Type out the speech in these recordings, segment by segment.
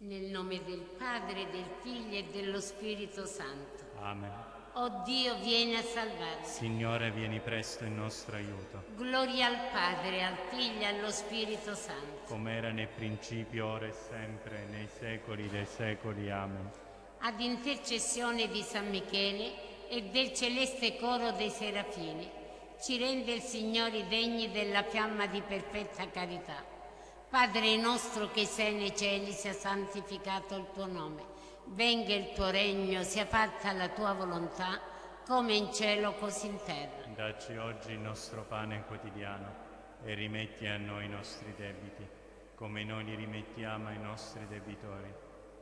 Nel nome del Padre, del Figlio e dello Spirito Santo. Amen. O Dio, vieni a salvarci. Signore, vieni presto in nostro aiuto. Gloria al Padre, al Figlio e allo Spirito Santo. Come era nel principio, ora e sempre, nei secoli dei secoli. Amen. Ad intercessione di San Michele e del celeste coro dei serafini, ci rende il Signore degni della fiamma di perfetta carità. Padre nostro che sei nei cieli, sia santificato il tuo nome. Venga il tuo regno, sia fatta la tua volontà, come in cielo così in terra. Dacci oggi il nostro pane quotidiano e rimetti a noi i nostri debiti, come noi li rimettiamo ai nostri debitori.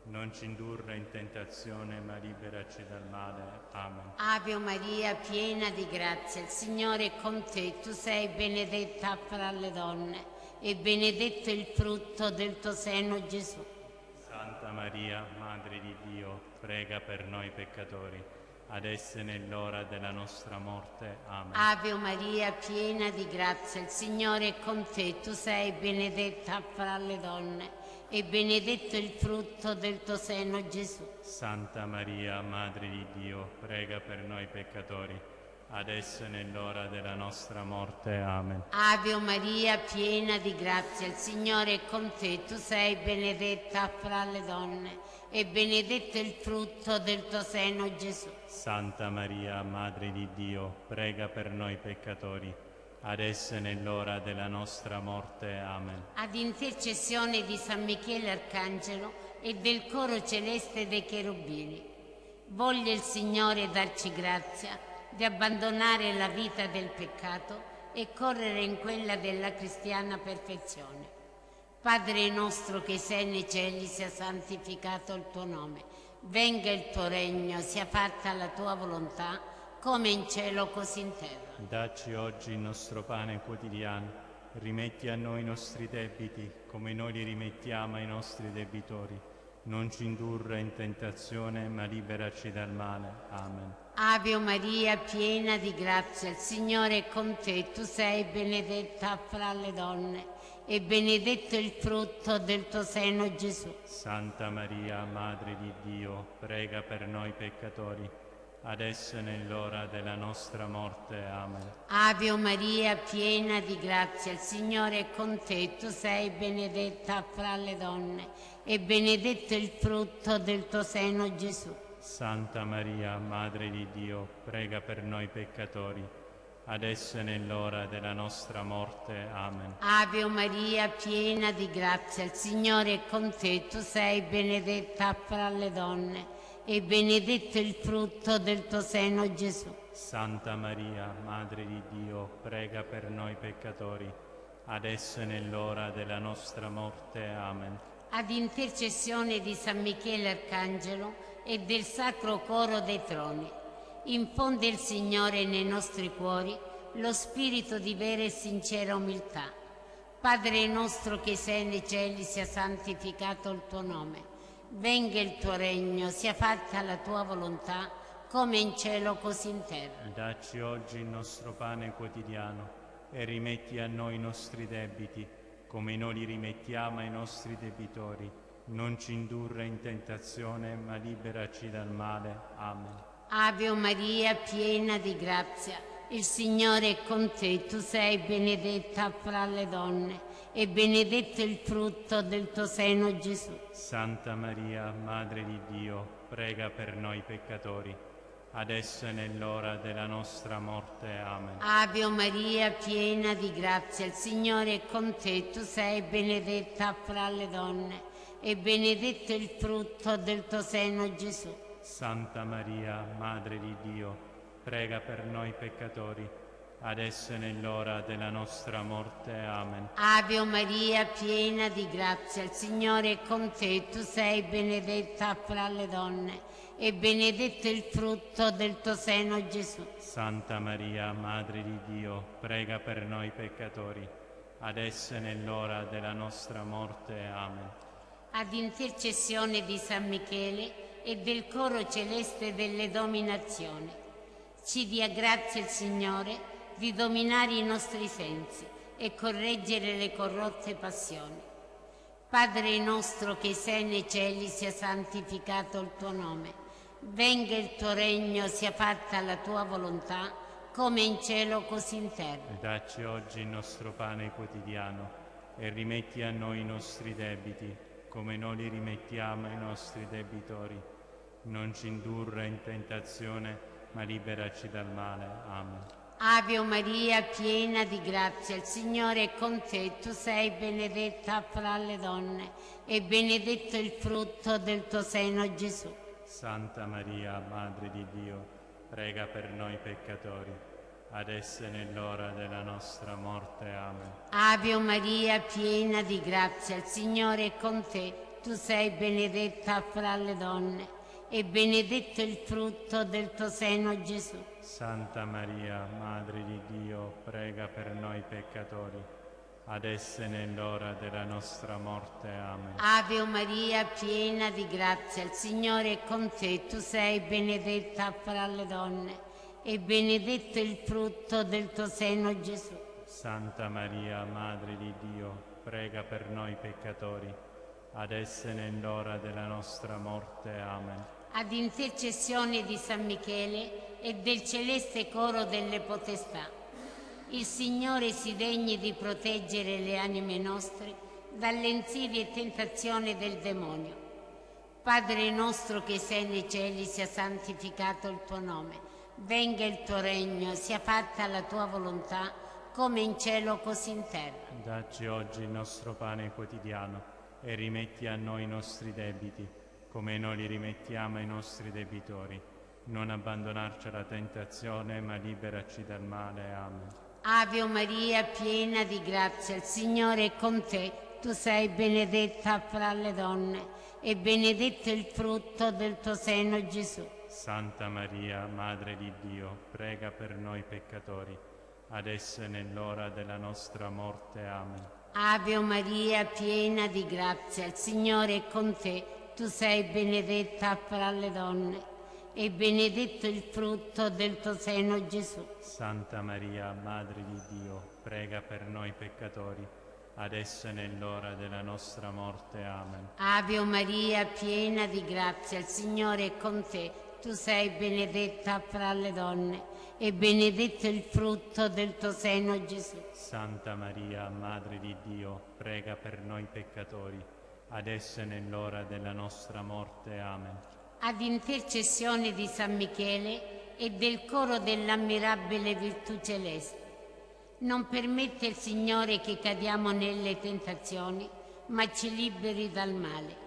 Non ci indurre in tentazione, ma liberaci dal male. Amen. Ave Maria, piena di grazia, il Signore è con te. Tu sei benedetta fra le donne e benedetto il frutto del tuo seno, Gesù. Santa Maria, Madre di Dio, prega per noi peccatori, adesso e nell'ora della nostra morte. Amen. Ave Maria, piena di grazia, il Signore è con te. Tu sei benedetta fra le donne e benedetto il frutto del tuo seno, Gesù. Santa Maria, Madre di Dio, prega per noi peccatori, adesso e nell'ora della nostra morte. Amen. Ave Maria, piena di grazia, il Signore è con te. Tu sei benedetta fra le donne e benedetto il frutto del tuo seno, Gesù. Santa Maria, Madre di Dio, prega per noi peccatori, adesso e nell'ora della nostra morte. Amen. Ad intercessione di San Michele Arcangelo e del coro celeste dei cherubini, voglia il Signore darci grazia di abbandonare la vita del peccato e correre in quella della cristiana perfezione. Padre nostro che sei nei cieli, sia santificato il tuo nome. Venga il tuo regno, sia fatta la tua volontà, come in cielo così in terra. Dacci oggi il nostro pane quotidiano, rimetti a noi i nostri debiti, come noi li rimettiamo ai nostri debitori. Non ci indurre in tentazione, ma liberaci dal male. Amen. Ave Maria, piena di grazia, il Signore è con te. Tu sei benedetta fra le donne e benedetto il frutto del tuo seno, Gesù. Santa Maria, Madre di Dio, prega per noi peccatori, adesso e nell'ora della nostra morte. Amen. Ave Maria, piena di grazia, il Signore è con te. Tu sei benedetta fra le donne e benedetto il frutto del tuo seno, Gesù. Santa Maria, Madre di Dio, prega per noi peccatori, adesso e nell'ora della nostra morte. Amen. Ave Maria, piena di grazia, il Signore è con te. Tu sei benedetta fra le donne e benedetto il frutto del tuo seno, Gesù. Santa Maria, Madre di Dio, prega per noi peccatori, adesso e nell'ora della nostra morte. Amen. Ad intercessione di San Michele Arcangelo e del Sacro Coro dei Troni, infonde il Signore nei nostri cuori lo spirito di vera e sincera umiltà. Padre nostro che sei nei cieli, sia santificato il tuo nome. Venga il tuo regno, sia fatta la tua volontà, come in cielo così in terra. Dacci oggi il nostro pane quotidiano e rimetti a noi i nostri debiti, come noi li rimettiamo ai nostri debitori. Non ci indurre in tentazione, ma liberaci dal male. Amen. Ave Maria, piena di grazia, il Signore è con te. Tu sei benedetta fra le donne e benedetto il frutto del tuo seno, Gesù. Santa Maria, Madre di Dio, prega per noi peccatori, adesso e nell'ora della nostra morte. Amen. Ave Maria, piena di grazia, il Signore è con te. Tu sei benedetta fra le donne e benedetto il frutto del tuo seno, Gesù. Santa Maria, Madre di Dio, prega per noi peccatori, adesso e nell'ora della nostra morte. Amen. Ave Maria, piena di grazia, il Signore è con te. Tu sei benedetta fra le donne e benedetto il frutto del tuo seno, Gesù. Santa Maria, Madre di Dio, prega per noi peccatori, adesso e nell'ora della nostra morte. Amen. Ad intercessione di San Michele e del coro celeste delle dominazioni, ci dia grazia il Signore di dominare i nostri sensi e correggere le corrotte passioni. Padre nostro che sei nei cieli, sia santificato il tuo nome. Venga il tuo regno, sia fatta la tua volontà, come in cielo così in terra. E dacci oggi il nostro pane quotidiano e rimetti a noi i nostri debiti, come noi li rimettiamo ai nostri debitori. Non ci indurre in tentazione, ma liberaci dal male. Amen. Ave Maria, piena di grazia, il Signore è con te. Tu sei benedetta fra le donne e benedetto il frutto del tuo seno, Gesù. Santa Maria, Madre di Dio, prega per noi peccatori, adesso e nell'ora della nostra morte. Amen. Ave Maria, piena di grazia, il Signore è con te. Tu sei benedetta fra le donne e benedetto il frutto del tuo seno, Gesù. Santa Maria, Madre di Dio, prega per noi peccatori, adesso e nell'ora della nostra morte. Amen. Ave Maria, piena di grazia, il Signore è con te. Tu sei benedetta fra le donne e benedetto il frutto del tuo seno, Gesù. Santa Maria, Madre di Dio, prega per noi peccatori, adesso e nell'ora della nostra morte. Amen. Ad intercessione di San Michele e del celeste coro delle potestà, il Signore si degni di proteggere le anime nostre dalle insidie e tentazioni del demonio. Padre nostro che sei nei cieli, sia santificato il tuo nome. Venga il tuo regno, sia fatta la tua volontà, come in cielo così in terra. Dacci oggi il nostro pane quotidiano e rimetti a noi i nostri debiti, come noi li rimettiamo ai nostri debitori. Non abbandonarci alla tentazione, ma liberaci dal male. Amen. Ave Maria, piena di grazia, il Signore è con te. Tu sei benedetta fra le donne e benedetto il frutto del tuo seno, Gesù. Santa Maria, Madre di Dio, prega per noi peccatori, adesso e nell'ora della nostra morte. Amen. Ave Maria, piena di grazia, il Signore è con te. Tu sei benedetta fra le donne e benedetto il frutto del tuo seno, Gesù. Santa Maria, Madre di Dio, prega per noi peccatori, adesso e nell'ora della nostra morte. Amen. Ave Maria, piena di grazia, il Signore è con te. Tu sei benedetta fra le donne e benedetto il frutto del tuo seno, Gesù. Santa Maria, Madre di Dio, prega per noi peccatori, adesso e nell'ora della nostra morte. Amen. Ad intercessione di San Michele e del coro dell'ammirabile virtù celeste, non permette il Signore che cadiamo nelle tentazioni, ma ci liberi dal male.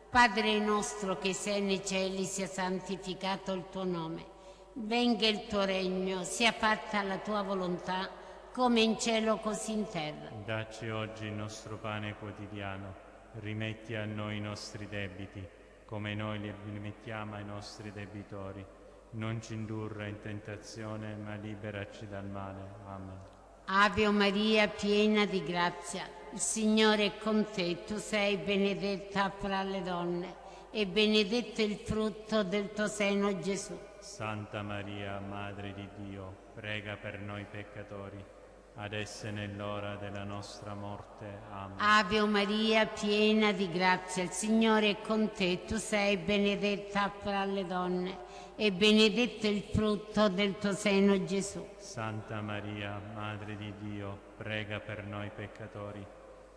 Padre nostro che sei nei cieli, sia santificato il tuo nome. Venga il tuo regno, sia fatta la tua volontà, come in cielo così in terra. Dacci oggi il nostro pane quotidiano, rimetti a noi i nostri debiti, come noi li rimettiamo ai nostri debitori. Non ci indurre in tentazione, ma liberaci dal male. Amen. Ave Maria, piena di grazia, il Signore è con te. Tu sei benedetta fra le donne e benedetto il frutto del tuo seno, Gesù. Santa Maria, Madre di Dio, prega per noi peccatori, adesso e nell'ora della nostra morte. Amen. Ave Maria, piena di grazia, il Signore è con te. Tu sei benedetta fra le donne e benedetto il frutto del tuo seno, Gesù. Santa Maria, Madre di Dio, prega per noi peccatori,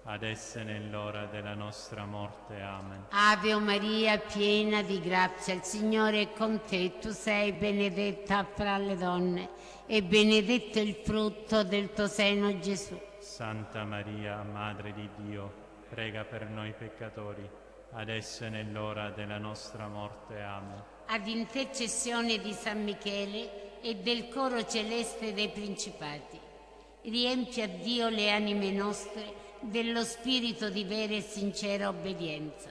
adesso e nell'ora della nostra morte. Amen. Ave Maria, piena di grazia, il Signore è con te. Tu sei benedetta fra le donne e benedetto il frutto del tuo seno, Gesù. Santa Maria, Madre di Dio, prega per noi peccatori, adesso e nell'ora della nostra morte. Amen. Ad intercessione di San Michele e del coro celeste dei principati, riempi a Dio le anime nostre dello spirito di vera e sincera obbedienza.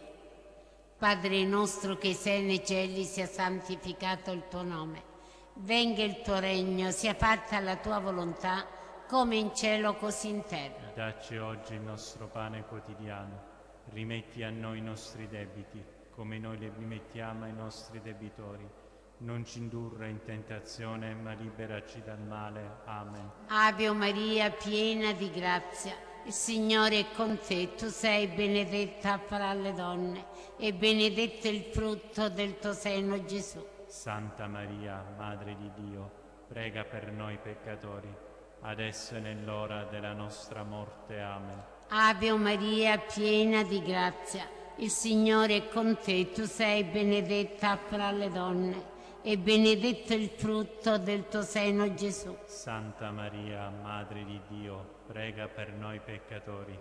Padre nostro che sei nei cieli, sia santificato il tuo nome. Venga il tuo regno, sia fatta la tua volontà, come in cielo così in terra. Dacci oggi il nostro pane quotidiano, rimetti a noi i nostri debiti, come noi li rimettiamo ai nostri debitori. Non ci indurre in tentazione, ma liberaci dal male. Amen. Ave Maria, piena di grazia, il Signore è con te, tu sei benedetta fra le donne e benedetto il frutto del tuo seno, Gesù. Santa Maria, Madre di Dio, prega per noi peccatori, adesso e nell'ora della nostra morte. Amen. Ave Maria, piena di grazia, il Signore è con te, tu sei benedetta fra le donne e benedetto il frutto del tuo seno, Gesù. Santa Maria, Madre di Dio, prega per noi peccatori,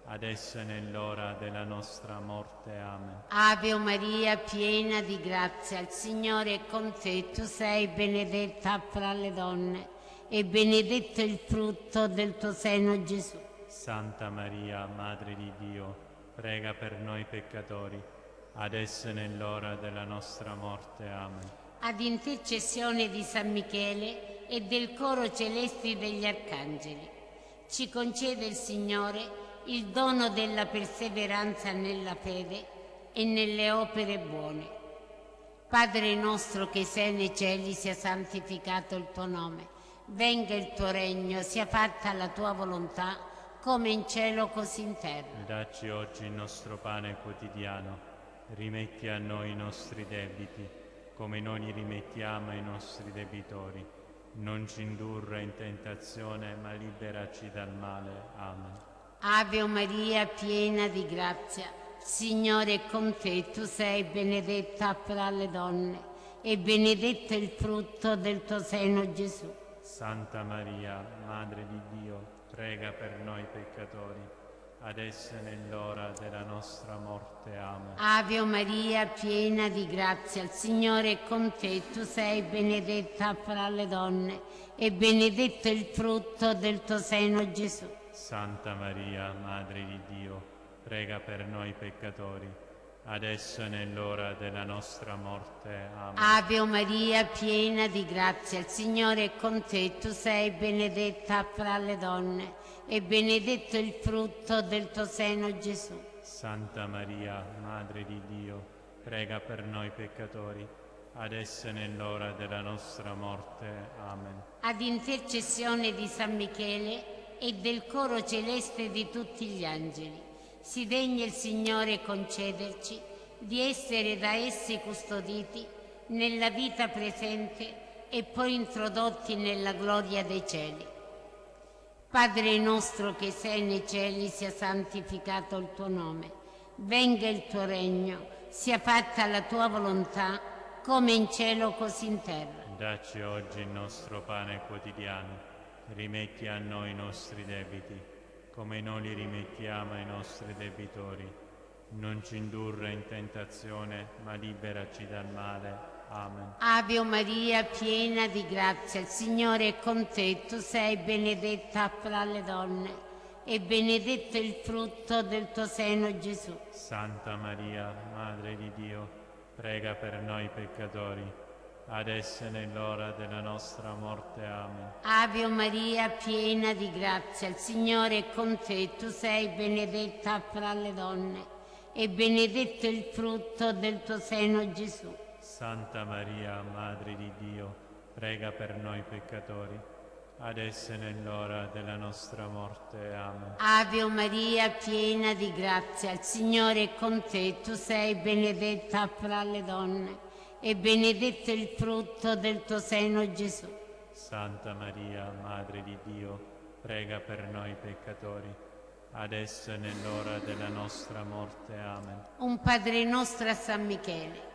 adesso e nell'ora della nostra morte. Amen. Ave Maria, piena di grazia, il Signore è con te, tu sei benedetta fra le donne e benedetto il frutto del tuo seno, Gesù. Santa Maria, Madre di Dio, prega per noi peccatori, adesso e nell'ora della nostra morte. Amen. Ad intercessione di San Michele e del coro celesti degli arcangeli, ci concede il Signore il dono della perseveranza nella fede e nelle opere buone. Padre nostro che sei nei cieli, sia santificato il tuo nome. Venga il tuo regno, sia fatta la tua volontà, come in cielo così in terra. Dacci oggi il nostro pane quotidiano, rimetti a noi i nostri debiti, come noi li rimettiamo ai nostri debitori. Non ci indurre in tentazione, ma liberaci dal male. Amen. Ave Maria, piena di grazia, il Signore è con te, tu sei benedetta fra le donne e benedetto il frutto del tuo seno, Gesù. Santa Maria, Madre di Dio, prega per noi peccatori, adesso e nell'ora della nostra morte. Amen. Ave Maria, piena di grazia, il Signore è con te, tu sei benedetta fra le donne e benedetto il frutto del tuo seno, Gesù. Santa Maria, Madre di Dio, prega per noi peccatori, adesso e nell'ora della nostra morte. Amen. Ave Maria, piena di grazia, il Signore è con te, tu sei benedetta fra le donne e benedetto il frutto del tuo seno, Gesù. Santa Maria, Madre di Dio, prega per noi peccatori, adesso e nell'ora della nostra morte. Amen. Ad intercessione di San Michele e del coro celeste di tutti gli angeli, si degna il Signore concederci di essere da essi custoditi nella vita presente e poi introdotti nella gloria dei cieli. Padre nostro che sei nei cieli, sia santificato il tuo nome. Venga il tuo regno, sia fatta la tua volontà, come in cielo così in terra. Dacci oggi il nostro pane quotidiano, rimetti a noi i nostri debiti, come noi li rimettiamo ai nostri debitori. Non ci indurre in tentazione, ma liberaci dal male. Amen. Ave Maria, piena di grazia, il Signore è con te, tu sei benedetta fra le donne e benedetto il frutto del tuo seno, Gesù. Santa Maria, Madre di Dio, prega per noi peccatori, adesso e nell'ora della nostra morte. Amen. Ave Maria, piena di grazia, il Signore è con te, tu sei benedetta fra le donne e benedetto il frutto del tuo seno, Gesù. Santa Maria, Madre di Dio, prega per noi peccatori, adesso e nell'ora della nostra morte. Amen. Ave Maria, piena di grazia, il Signore è con te, tu sei benedetta fra le donne e benedetto il frutto del tuo seno, Gesù. Santa Maria, Madre di Dio, prega per noi peccatori, adesso e nell'ora della nostra morte. Amen. Un Padre nostro a San Michele.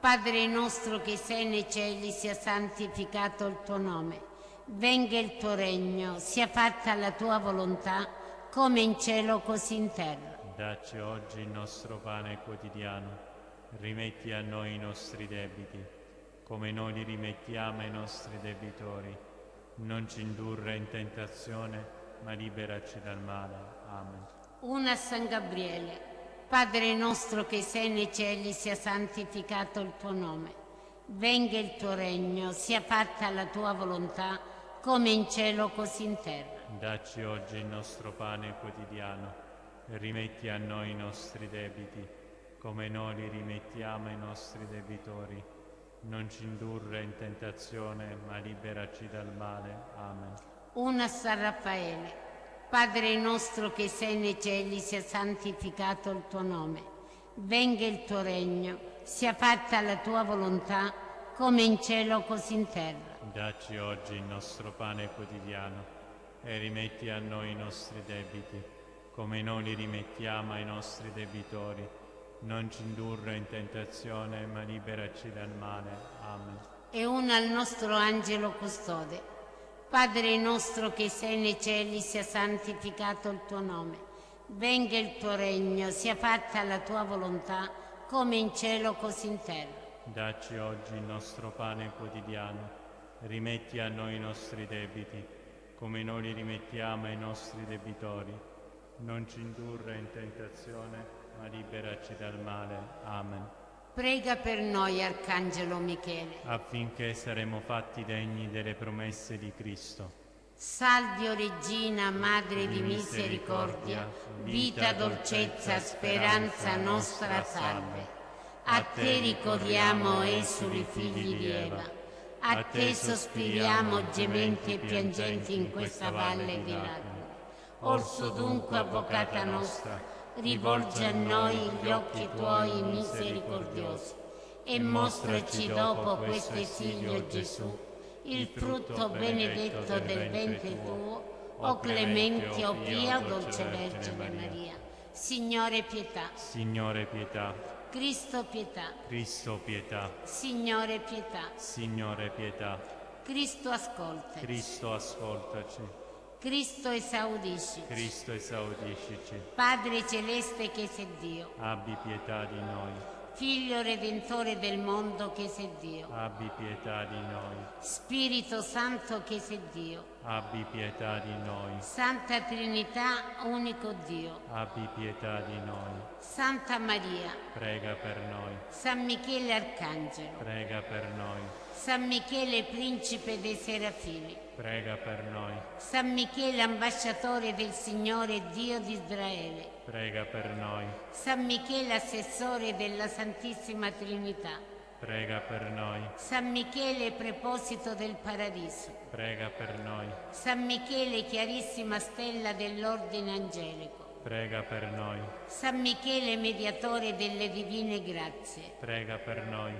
Padre nostro che sei nei cieli, sia santificato il tuo nome. Venga il tuo regno, sia fatta la tua volontà, come in cielo così in terra. Dacci oggi il nostro pane quotidiano, rimetti a noi i nostri debiti, come noi li rimettiamo ai nostri debitori. Non ci indurre in tentazione, ma liberaci dal male. Amen. Una a San Gabriele. Padre nostro che sei nei cieli, sia santificato il tuo nome. Venga il tuo regno, sia fatta la tua volontà, come in cielo così in terra. Dacci oggi il nostro pane quotidiano, e rimetti a noi i nostri debiti, come noi li rimettiamo ai nostri debitori. Non ci indurre in tentazione, ma liberaci dal male. Amen. Una a San Raffaele. Padre nostro che sei nei cieli, sia santificato il tuo nome. Venga il tuo regno, sia fatta la tua volontà, come in cielo così in terra. Dacci oggi il nostro pane quotidiano e rimetti a noi i nostri debiti, come noi li rimettiamo ai nostri debitori. Non ci indurre in tentazione, ma liberaci dal male. Amen. E una al nostro angelo custode. Padre nostro che sei nei cieli, sia santificato il tuo nome. Venga il tuo regno, sia fatta la tua volontà, come in cielo così in terra. Dacci oggi il nostro pane quotidiano. Rimetti a noi i nostri debiti, come noi li rimettiamo ai nostri debitori. Non ci indurre in tentazione, ma liberaci dal male. Amen. Prega per noi, Arcangelo Michele, affinché saremo fatti degni delle promesse di Cristo. Salve, o Regina, Madre di misericordia, vita, dolcezza, speranza nostra, salve. A te ricorriamo, esuli figli di Eva. A te sospiriamo, gementi e piangenti in questa valle di lacrime. Orso dunque, avvocata nostra, rivolgi a noi gli occhi tuoi misericordiosi e mostraci dopo questo esilio Gesù, il frutto benedetto del ventre tuo, o clemente, o pia, o dolce Vergine Maria. Signore pietà. Signore pietà. Cristo pietà. Cristo pietà. Signore pietà. Signore pietà. Cristo ascoltaci. Cristo ascoltaci. Cristo esaudisci. Cristo esaudiscici. Padre celeste che sei Dio. Abbi pietà di noi. Figlio redentore del mondo che sei Dio. Abbi pietà di noi. Spirito Santo che sei Dio. Abbi pietà di noi. Santa Trinità, unico Dio. Abbi pietà di noi. Santa Maria. Prega per noi. San Michele Arcangelo. Prega per noi. San Michele Principe dei Serafini. Prega per noi. San Michele Ambasciatore del Signore Dio di Israele. Prega per noi. San Michele Assessore della Santissima Trinità. Prega per noi. San Michele Preposito del Paradiso. Prega per noi. San Michele Chiarissima Stella dell'Ordine Angelico. Prega per noi. San Michele Mediatore delle Divine Grazie. Prega per noi.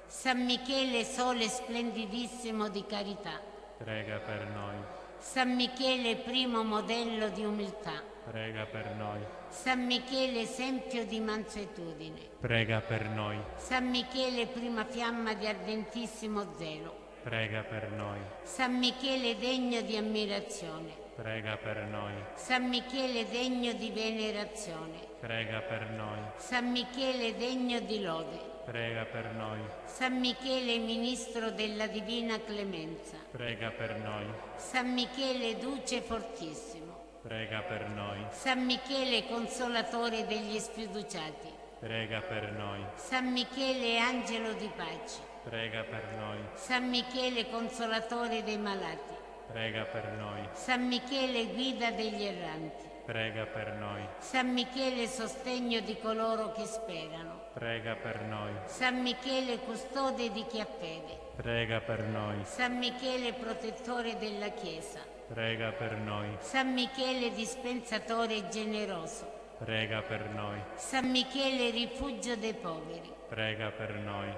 San Michele Sole Splendidissimo di Carità. Prega per noi. San Michele Primo Modello di Umiltà. Prega per noi. San Michele Esempio di Mansuetudine. Prega per noi. San Michele Prima Fiamma di Ardentissimo Zelo. Prega per noi. San Michele Degno di Ammirazione. Prega per noi. San Michele Degno di Venerazione. Prega per noi. San Michele Degno di Lode. Prega per noi. San Michele Ministro della Divina Clemenza. Prega per noi. San Michele Duce Fortissimo. Prega per noi. San Michele Consolatore degli Sfiduciati. Prega per noi. San Michele Angelo di Pace. Prega per noi. San Michele Consolatore dei Malati. Prega per noi. San Michele Guida degli Erranti. Prega per noi. San Michele Sostegno di coloro che sperano. Prega per noi. San Michele Custode di chi ha fede. Prega per noi. San Michele Protettore della Chiesa. Prega per noi. San Michele Dispensatore generoso. Prega per noi. San Michele Rifugio dei poveri. Prega per noi.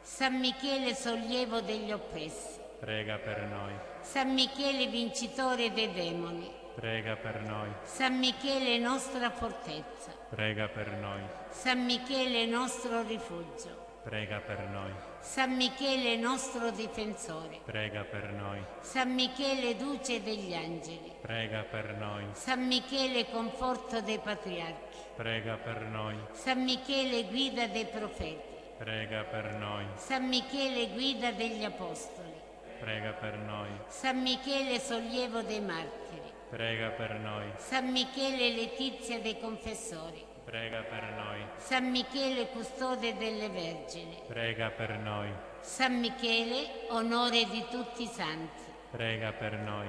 San Michele Sollievo degli oppressi. Prega per noi. San Michele Vincitore dei demoni. Prega per noi. San Michele nostra fortezza. Prega per noi. San Michele nostro rifugio. Prega per noi. San Michele nostro difensore. Prega per noi. San Michele Duce degli angeli. Prega per noi. San Michele conforto dei patriarchi. Prega per noi. San Michele guida dei profeti. Prega per noi. San Michele guida degli apostoli. Prega per noi. San Michele sollievo dei martiri. Prega per noi. San Michele letizia dei confessori. Prega per noi. San Michele custode delle vergini. Prega per noi. San Michele onore di tutti i santi. Prega per noi.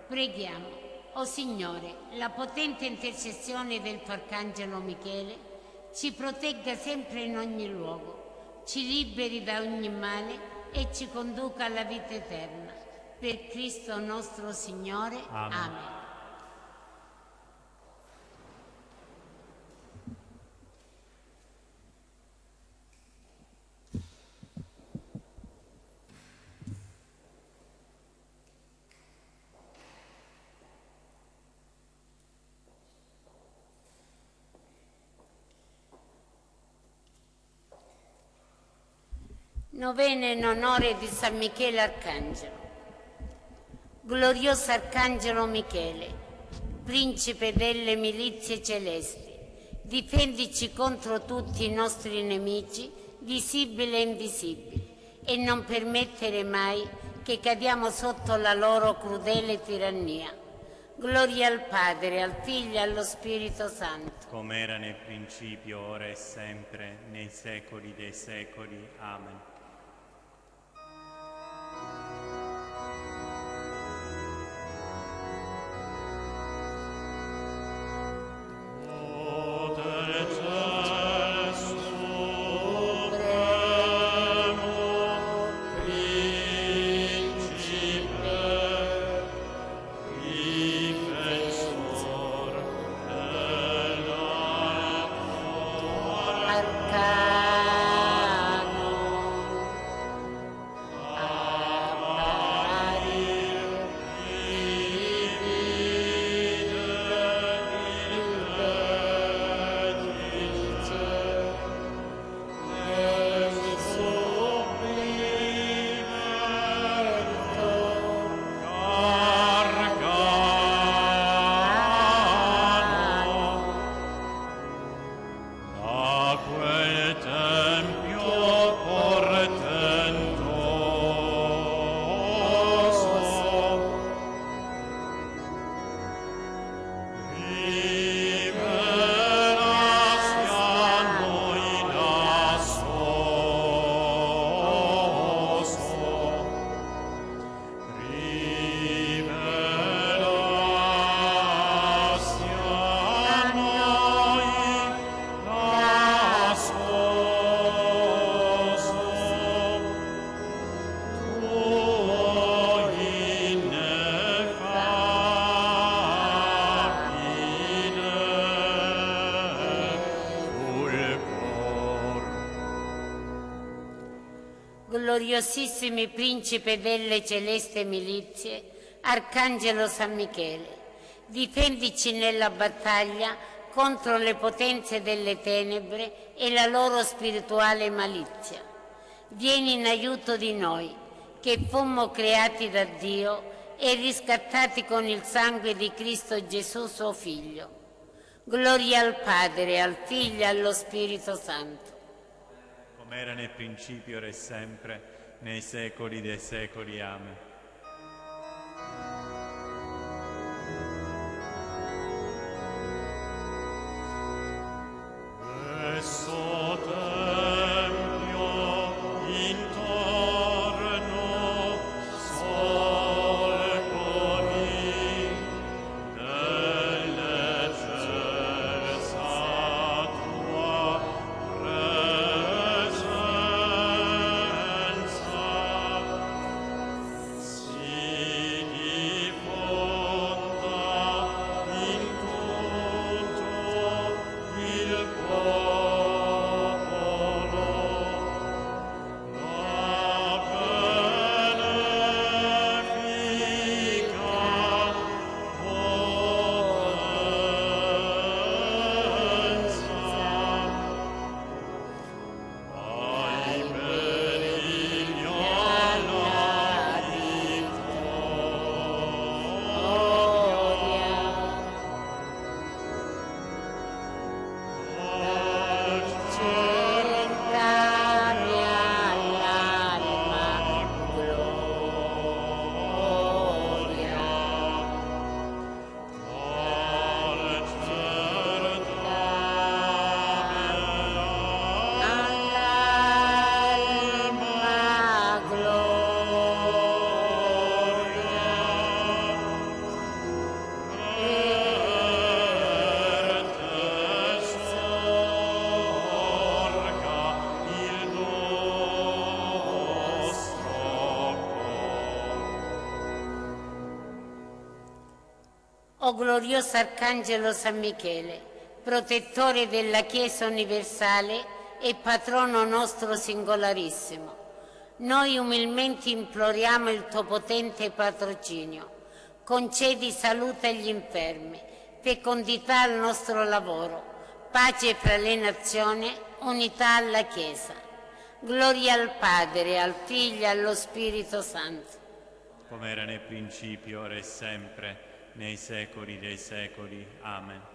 Preghiamo. O Signore, la potente intercessione del tuo Arcangelo Michele ci protegga sempre in ogni luogo, ci liberi da ogni male e ci conduca alla vita eterna. Per Cristo nostro Signore. Amen. Amen. Novena in onore di San Michele Arcangelo. Glorioso Arcangelo Michele, principe delle milizie celesti, difendici contro tutti i nostri nemici, visibili e invisibili, e non permettere mai che cadiamo sotto la loro crudele tirannia. Gloria al Padre, al Figlio e allo Spirito Santo. Come era nel principio, ora e sempre, nei secoli dei secoli. Amen. Gloriosissimi principe delle celeste milizie, Arcangelo San Michele, difendici nella battaglia contro le potenze delle tenebre e la loro spirituale malizia. Vieni in aiuto di noi, che fummo creati da Dio e riscattati con il sangue di Cristo Gesù suo Figlio. Gloria al Padre, al Figlio e allo Spirito Santo. Come era nel principio, ora e sempre, nei secoli dei secoli. Amen. O glorioso Arcangelo San Michele, protettore della Chiesa universale e patrono nostro singolarissimo, noi umilmente imploriamo il tuo potente patrocinio. Concedi salute agli infermi, fecondità al nostro lavoro, pace fra le nazioni, unità alla Chiesa. Gloria al Padre, al Figlio e allo Spirito Santo. Come era nel principio, ora e sempre, nei secoli dei secoli. Amen.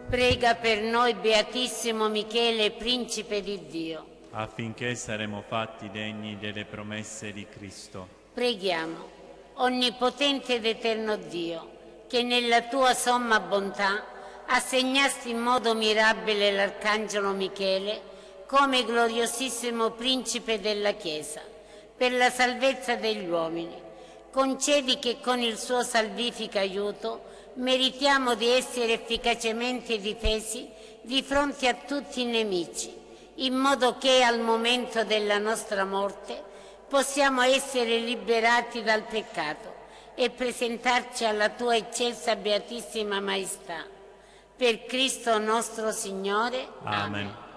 Prega per noi, Beatissimo Michele, Principe di Dio, affinché saremo fatti degni delle promesse di Cristo. Preghiamo. Onnipotente ed eterno Dio, che nella tua somma bontà assegnasti in modo mirabile l'Arcangelo Michele come gloriosissimo Principe della Chiesa, per la salvezza degli uomini, concedi che con il suo salvifico aiuto meritiamo di essere efficacemente difesi di fronte a tutti i nemici, in modo che al momento della nostra morte possiamo essere liberati dal peccato e presentarci alla tua eccelsa Beatissima Maestà. Per Cristo nostro Signore. Amen. Che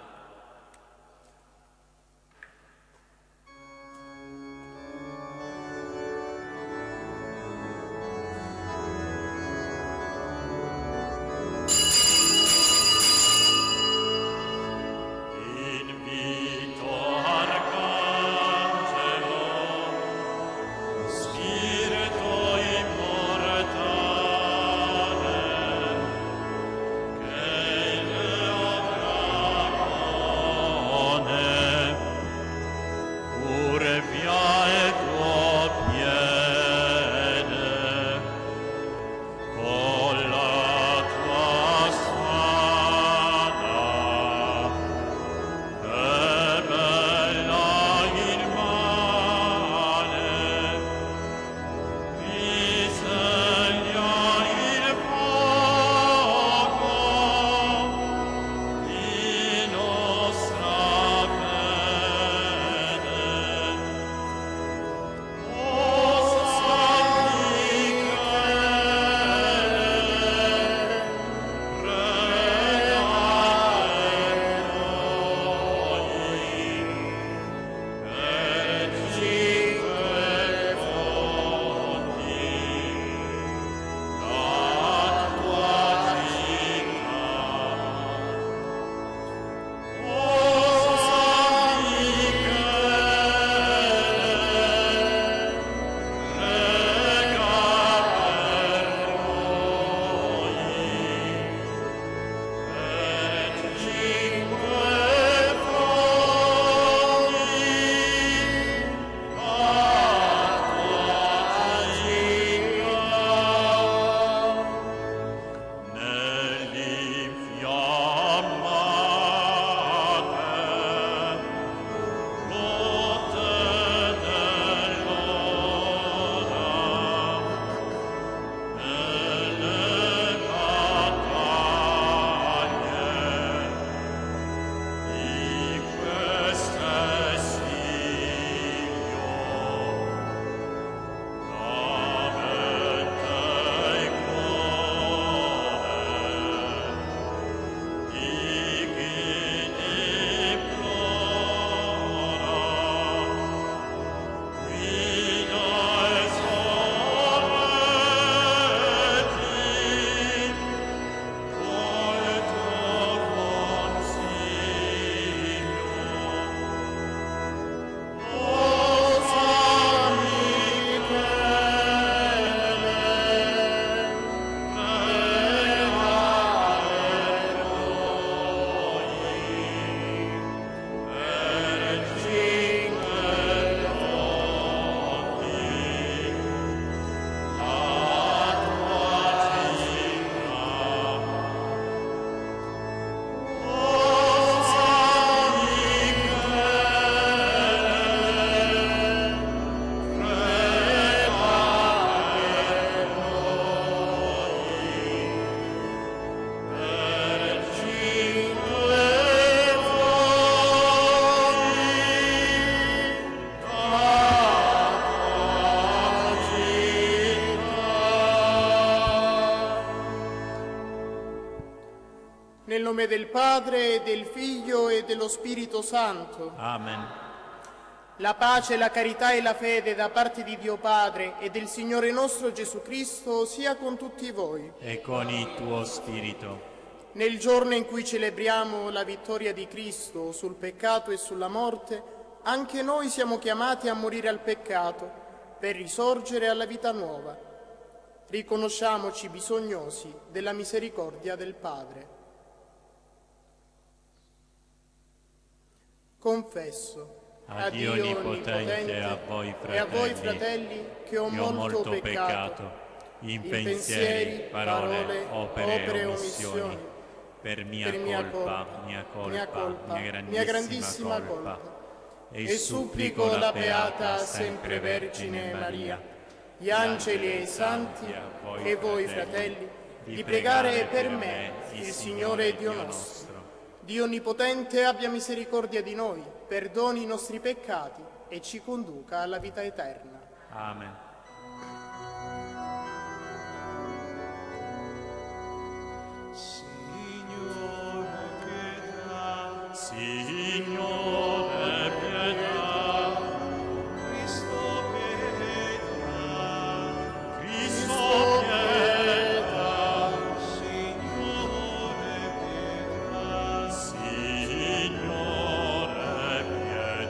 Nel nome del Padre, e del Figlio e dello Spirito Santo. Amen. La pace, la carità e la fede da parte di Dio Padre e del Signore nostro Gesù Cristo sia con tutti voi. E con il tuo spirito. Nel giorno in cui celebriamo la vittoria di Cristo sul peccato e sulla morte, anche noi siamo chiamati a morire al peccato per risorgere alla vita nuova. Riconosciamoci bisognosi della misericordia del Padre. Confesso A Dio Onnipotente e a voi fratelli, che ho molto peccato in pensieri, parole, opere e omissioni, per mia colpa, mia grandissima colpa. E supplico la Beata sempre Vergine Maria, gli angeli e i santi e voi fratelli, di pregare per me, il Signore Dio nostro. Dio Onnipotente abbia misericordia di noi, perdoni i nostri peccati e ci conduca alla vita eterna. Amen. Signore pietà, Cristo pietà, Cristo pietà, Signore pietà, Signore pietà.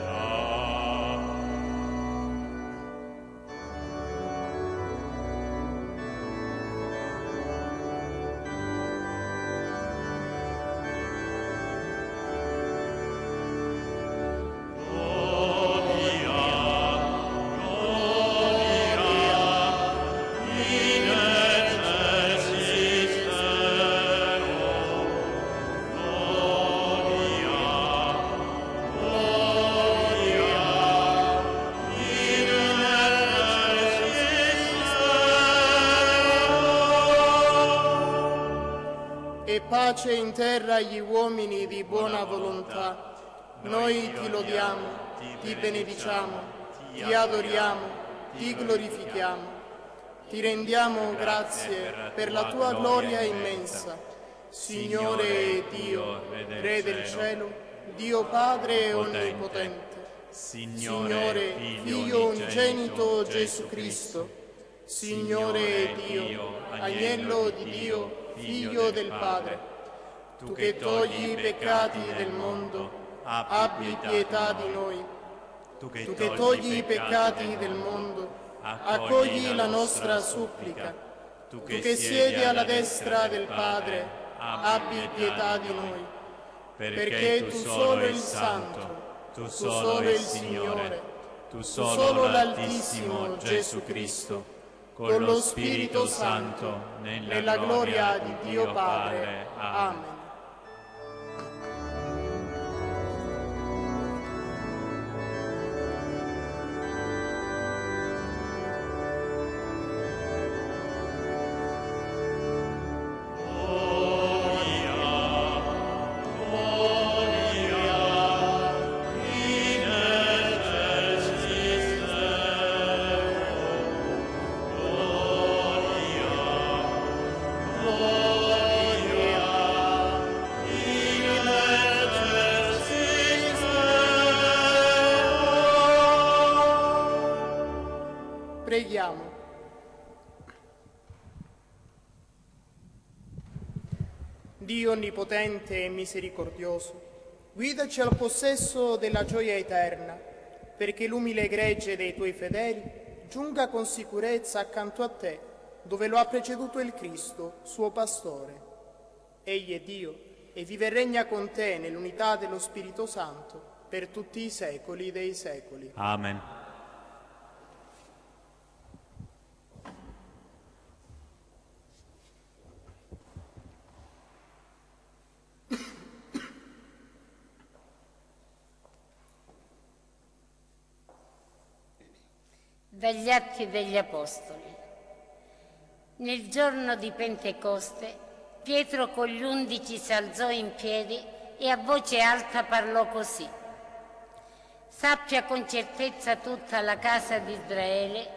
E pace in terra agli uomini di buona volontà. Noi ti lodiamo, ti benediciamo, ti adoriamo, ti glorifichiamo. Ti rendiamo grazie per la tua gloria immensa. Signore Dio, Re del cielo, Dio Padre onnipotente, Signore Figlio unigenito Gesù Cristo, Signore Dio, Agnello di Dio, Figlio del Padre, tu che togli i peccati del mondo, abbi pietà di noi. Tu che togli i peccati del mondo, accogli la nostra supplica. Tu che siedi alla destra del Padre, abbi pietà di noi. Perché tu solo il Santo, tu solo il Signore, tu solo l'Altissimo Gesù Cristo, con lo Spirito Santo, nella gloria di Dio Padre. Amen. Preghiamo. Dio onnipotente e misericordioso, guidaci al possesso della gioia eterna, perché l'umile gregge dei tuoi fedeli giunga con sicurezza accanto a te, dove lo ha preceduto il Cristo, suo pastore. Egli è Dio e vive e regna con te nell'unità dello Spirito Santo per tutti i secoli dei secoli. Amen. Dagli Atti degli Apostoli. Nel giorno di Pentecoste, Pietro con gli 11 si alzò in piedi e a voce alta parlò così: sappia con certezza tutta la casa di Israele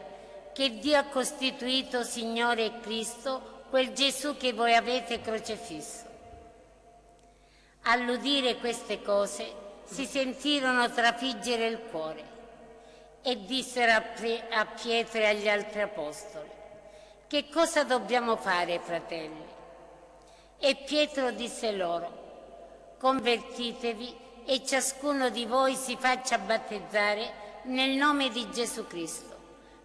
che Dio ha costituito Signore e Cristo quel Gesù che voi avete crocifisso. All'udire queste cose si sentirono trafiggere il cuore e dissero a Pietro e agli altri apostoli: «Che cosa dobbiamo fare, fratelli?» E Pietro disse loro: «Convertitevi e ciascuno di voi si faccia battezzare nel nome di Gesù Cristo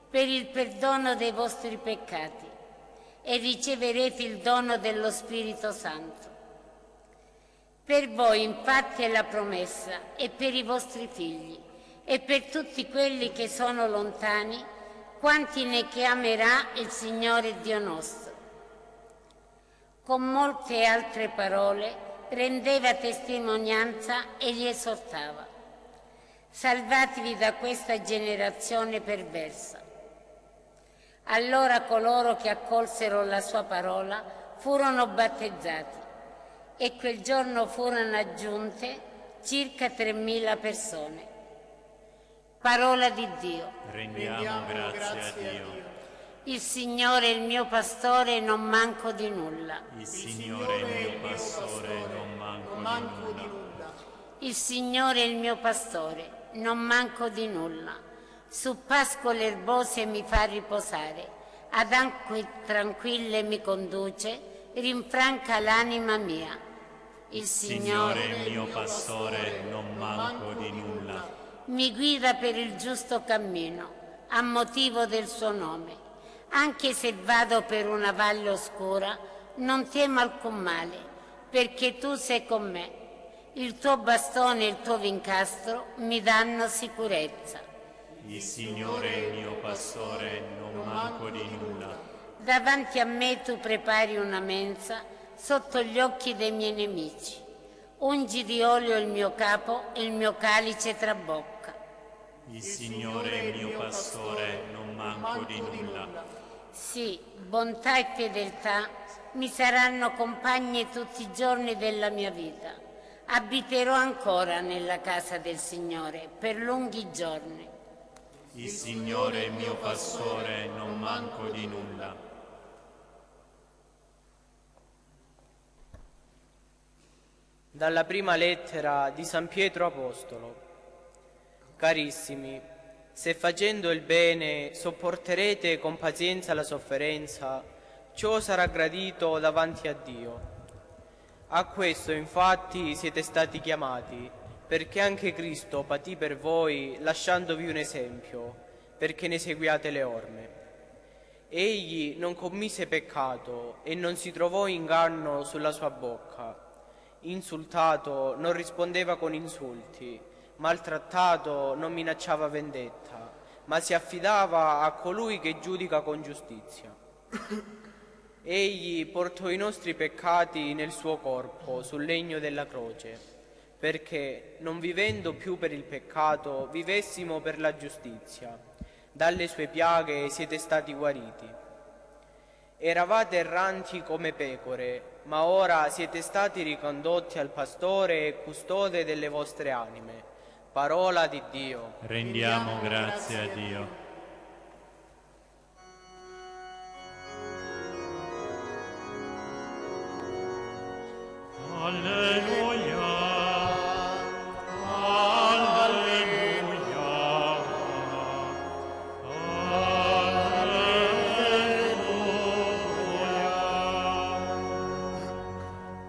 per il perdono dei vostri peccati e riceverete il dono dello Spirito Santo. Per voi infatti è la promessa, e per i vostri figli, e per tutti quelli che sono lontani, quanti ne chiamerà il Signore Dio nostro». Con molte altre parole rendeva testimonianza e li esortava: «Salvatevi da questa generazione perversa». Allora coloro che accolsero la sua parola furono battezzati e quel giorno furono aggiunte circa 3.000 persone. Parola di Dio. Rendiamo grazie a Dio. Il Signore è il mio pastore e non manco di nulla. Il Signore è il mio pastore, non manco di nulla. Il Signore è il mio pastore, non manco di nulla. Su pascole erbose mi fa riposare, ad acque tranquille mi conduce, rinfranca l'anima mia. Il Signore è il mio pastore, non manco di nulla. Mi guida per il giusto cammino, a motivo del suo nome. Anche se vado per una valle oscura, non temo alcun male, perché tu sei con me. Il tuo bastone e il tuo vincastro mi danno sicurezza. Il Signore è il mio pastore, non manco di nulla. Davanti a me tu prepari una mensa sotto gli occhi dei miei nemici. Ungi di olio il mio capo e il mio calice trabocca. Il Signore è il mio pastore, non manco di nulla. Sì, bontà e fedeltà mi saranno compagne tutti i giorni della mia vita. Abiterò ancora nella casa del Signore per lunghi giorni. Il Signore è il mio pastore, non manco di nulla. Dalla prima lettera di San Pietro Apostolo. Carissimi, se facendo il bene sopporterete con pazienza la sofferenza, ciò sarà gradito davanti a Dio. A questo infatti siete stati chiamati, perché anche Cristo patì per voi lasciandovi un esempio, perché ne seguiate le orme. Egli non commise peccato e non si trovò inganno sulla sua bocca. Insultato non rispondeva con insulti, maltrattato non minacciava vendetta, ma si affidava a colui che giudica con giustizia. Egli portò i nostri peccati nel suo corpo sul legno della croce, perché, non vivendo più per il peccato, vivessimo per la giustizia. Dalle sue piaghe siete stati guariti. Eravate erranti come pecore, ma ora siete stati ricondotti al pastore e custode delle vostre anime. Parola di Dio. Rendiamo grazie a Dio. Alleluia, alleluia, alleluia.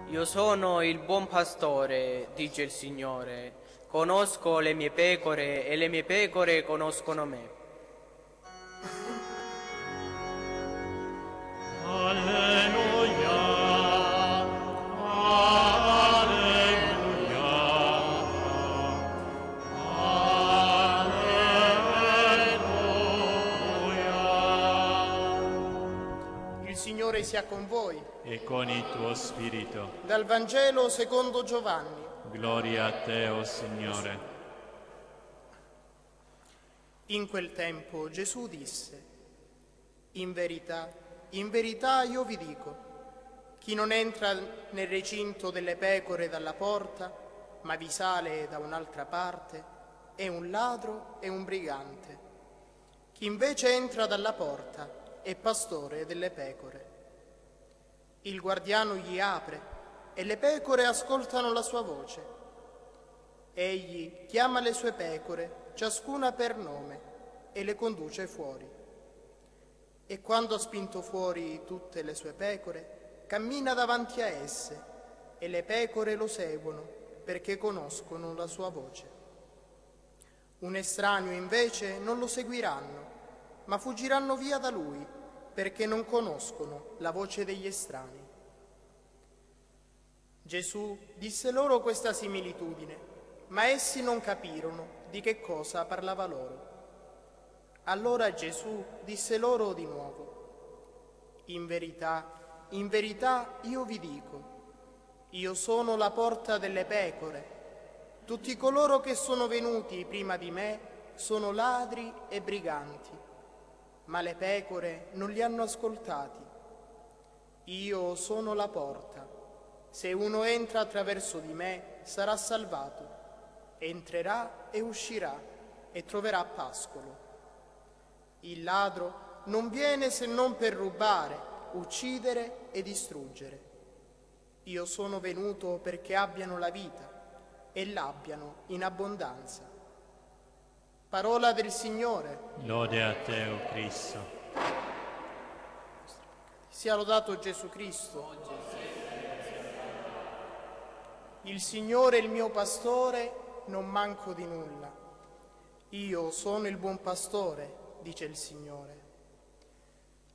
Io sono il buon pastore, dice il Signore. Conosco le mie pecore e le mie pecore conoscono me. Alleluia, alleluia, alleluia. Il Signore sia con voi. E con il tuo spirito. Dal Vangelo secondo Giovanni. Gloria a te, o Signore. In quel tempo Gesù disse: in verità io vi dico, chi non entra nel recinto delle pecore dalla porta, ma vi sale da un'altra parte, è un ladro e un brigante. Chi invece entra dalla porta è pastore delle pecore. Il guardiano gli apre e le pecore ascoltano la sua voce. Egli chiama le sue pecore, ciascuna per nome, e le conduce fuori. E quando ha spinto fuori tutte le sue pecore, cammina davanti a esse, e le pecore lo seguono, perché conoscono la sua voce. Un estraneo invece non lo seguiranno, ma fuggiranno via da lui, perché non conoscono la voce degli estranei. Gesù disse loro questa similitudine, ma essi non capirono di che cosa parlava loro. Allora Gesù disse loro di nuovo: in verità io vi dico, io sono la porta delle pecore. Tutti coloro che sono venuti prima di me sono ladri e briganti, ma le pecore non li hanno ascoltati. Io sono la porta. Se uno entra attraverso di me, sarà salvato. Entrerà e uscirà e troverà pascolo. Il ladro non viene se non per rubare, uccidere e distruggere. Io sono venuto perché abbiano la vita e l'abbiano in abbondanza. Parola del Signore. Lode a te, o Cristo. Sia lodato Gesù Cristo. Il Signore è il mio pastore, non manco di nulla. Io sono il buon pastore, dice il Signore.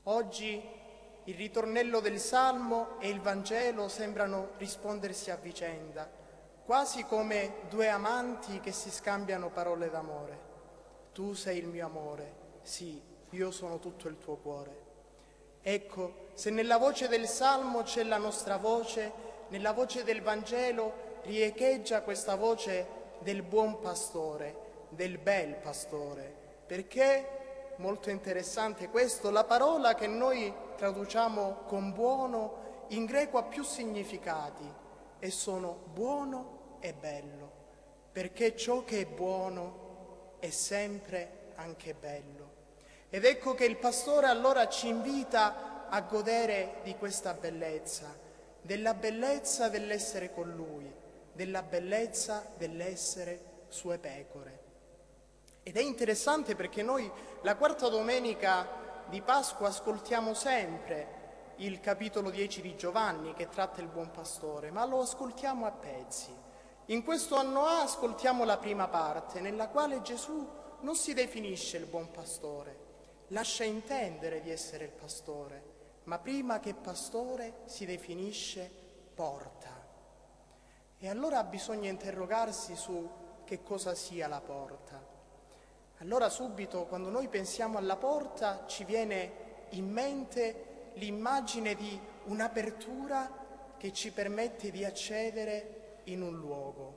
Oggi il ritornello del Salmo e il Vangelo sembrano rispondersi a vicenda, quasi come due amanti che si scambiano parole d'amore. Tu sei il mio amore, sì, io sono tutto il tuo cuore. Ecco, se nella voce del Salmo c'è la nostra voce, nella voce del Vangelo riecheggia questa voce del buon pastore, del bel pastore, perché, molto interessante questo, la parola che noi traduciamo con buono in greco ha più significati e sono buono e bello, perché ciò che è buono è sempre anche bello. Ed ecco che il pastore allora ci invita a godere di questa bellezza, della bellezza dell'essere con lui, della bellezza dell'essere sue pecore. Ed è interessante perché noi la quarta domenica di Pasqua ascoltiamo sempre il capitolo 10 di Giovanni che tratta il buon pastore, ma lo ascoltiamo a pezzi. In questo anno A ascoltiamo la prima parte, nella quale Gesù non si definisce il buon pastore, lascia intendere di essere il pastore, ma prima che pastore si definisce porta. E allora bisogna interrogarsi su che cosa sia la porta. Allora subito, quando noi pensiamo alla porta, ci viene in mente l'immagine di un'apertura che ci permette di accedere in un luogo.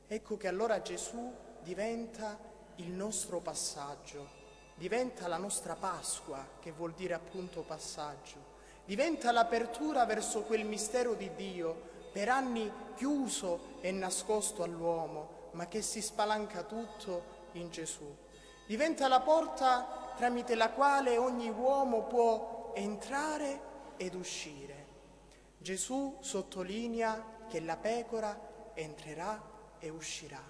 Ecco che allora Gesù diventa il nostro passaggio, diventa la nostra Pasqua, che vuol dire appunto passaggio, diventa l'apertura verso quel mistero di Dio, per anni chiuso e nascosto all'uomo, ma che si spalanca tutto in Gesù. Diventa la porta tramite la quale ogni uomo può entrare ed uscire. Gesù sottolinea che la pecora entrerà e uscirà.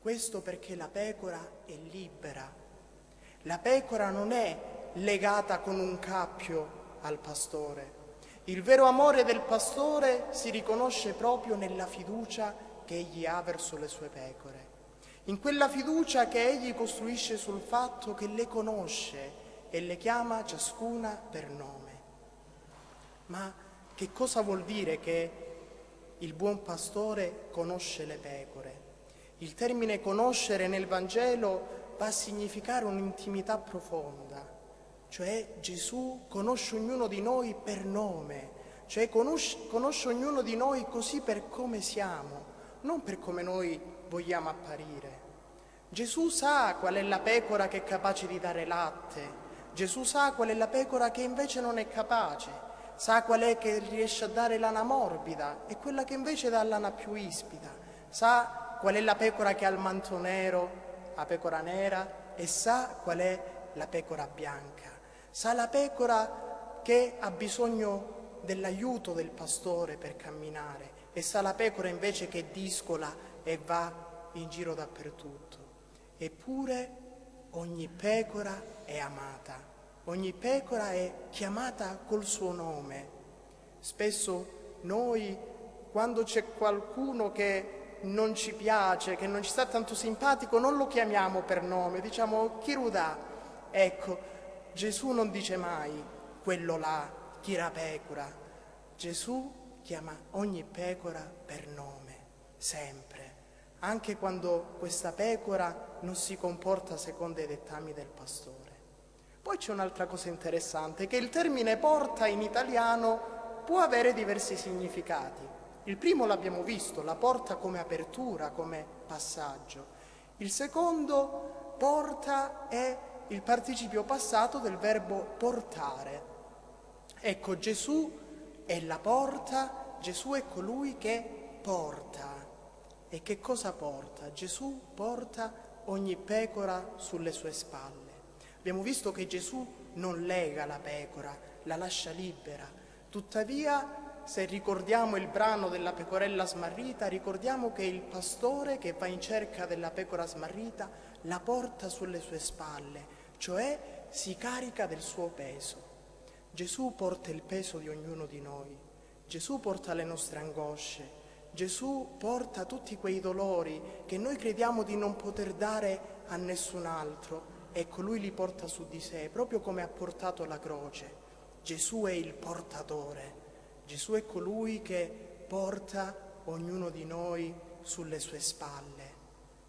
Questo perché la pecora è libera. La pecora non è legata con un cappio al pastore. Il vero amore del pastore si riconosce proprio nella fiducia che egli ha verso le sue pecore, in quella fiducia che egli costruisce sul fatto che le conosce e le chiama ciascuna per nome. Ma che cosa vuol dire che il buon pastore conosce le pecore? Il termine conoscere nel Vangelo va a significare un'intimità profonda, cioè Gesù conosce ognuno di noi per nome, cioè conosce ognuno di noi così per come siamo, non per come noi vogliamo apparire. Gesù sa qual è la pecora che è capace di dare latte, Gesù sa qual è la pecora che invece non è capace, sa qual è che riesce a dare lana morbida e quella che invece dà lana più ispida, sa qual è la pecora che ha il manto nero, la pecora nera, e sa qual è la pecora bianca. Sa la pecora che ha bisogno dell'aiuto del pastore per camminare, e sa la pecora invece che discola e va in giro dappertutto. Eppure ogni pecora è amata, ogni pecora è chiamata col suo nome. Spesso noi, quando c'è qualcuno che non ci piace, che non ci sta tanto simpatico, non lo chiamiamo per nome, diciamo chi rudà. Ecco, Gesù non dice mai quello là, chi la pecora. Gesù chiama ogni pecora per nome, sempre, anche quando questa pecora non si comporta secondo i dettami del pastore. Poi c'è un'altra cosa interessante, che il termine porta in italiano può avere diversi significati. Il primo l'abbiamo visto, la porta come apertura, come passaggio. Il secondo, porta, è il participio passato del verbo portare. Ecco, Gesù è la porta, Gesù è colui che porta. E che cosa porta? Gesù porta ogni pecora sulle sue spalle. Abbiamo visto che Gesù non lega la pecora, la lascia libera. Tuttavia, se ricordiamo il brano della pecorella smarrita, ricordiamo che il pastore che va in cerca della pecora smarrita la porta sulle sue spalle, cioè si carica del suo peso. Gesù porta il peso di ognuno di noi, Gesù porta le nostre angosce, Gesù porta tutti quei dolori che noi crediamo di non poter dare a nessun altro. Ecco, Lui li porta su di sé, proprio come ha portato la croce. Gesù è il portatore, Gesù è colui che porta ognuno di noi sulle sue spalle.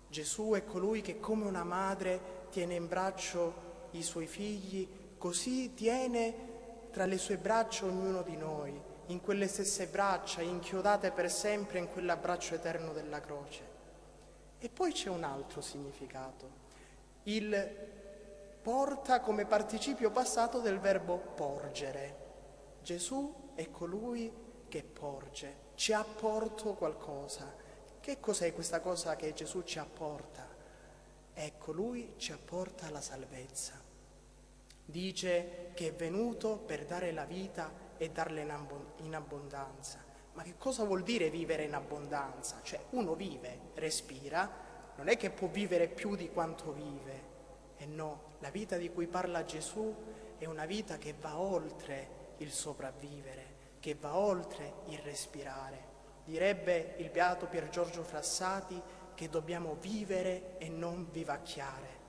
Gesù è colui che come una madre tiene in braccio i suoi figli, così tiene tra le sue braccia ognuno di noi, in quelle stesse braccia, inchiodate per sempre in quell'abbraccio eterno della croce. E poi c'è un altro significato. Il porta come participio passato del verbo porgere. Gesù è colui che porge, ci apporta qualcosa. Che cos'è questa cosa che Gesù ci apporta? Ecco, Lui ci apporta la salvezza. Dice che è venuto per dare la vita e darla in abbondanza. Ma che cosa vuol dire vivere in abbondanza? Cioè, uno vive, respira, non è che può vivere più di quanto vive. E no, la vita di cui parla Gesù è una vita che va oltre il sopravvivere, che va oltre il respirare. Direbbe il beato Pier Giorgio Frassati che dobbiamo vivere e non vivacchiare.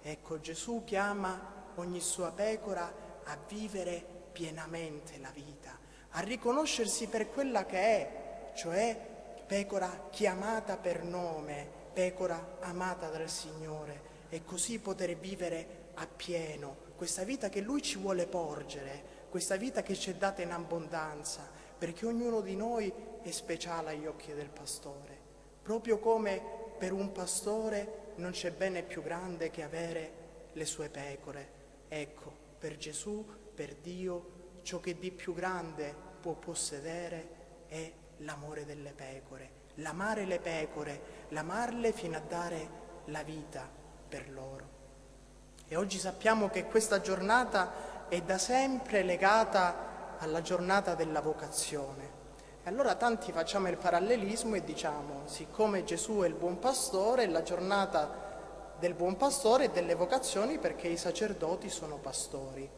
Ecco, Gesù chiama ogni sua pecora a vivere pienamente la vita, a riconoscersi per quella che è, cioè pecora chiamata per nome, pecora amata dal Signore, e così poter vivere appieno questa vita che Lui ci vuole porgere, questa vita che ci è data in abbondanza, perché ognuno di noi è speciale agli occhi del pastore, proprio come per un pastore non c'è bene più grande che avere le sue pecore. Ecco, per Gesù, per Dio, ciò che di più grande può possedere è l'amore delle pecore, l'amare le pecore, l'amarle fino a dare la vita per loro. E oggi sappiamo che questa giornata è da sempre legata alla giornata della vocazione. E allora tanti facciamo il parallelismo e diciamo, siccome Gesù è il buon pastore, la giornata del buon pastore e delle vocazioni perché i sacerdoti sono pastori.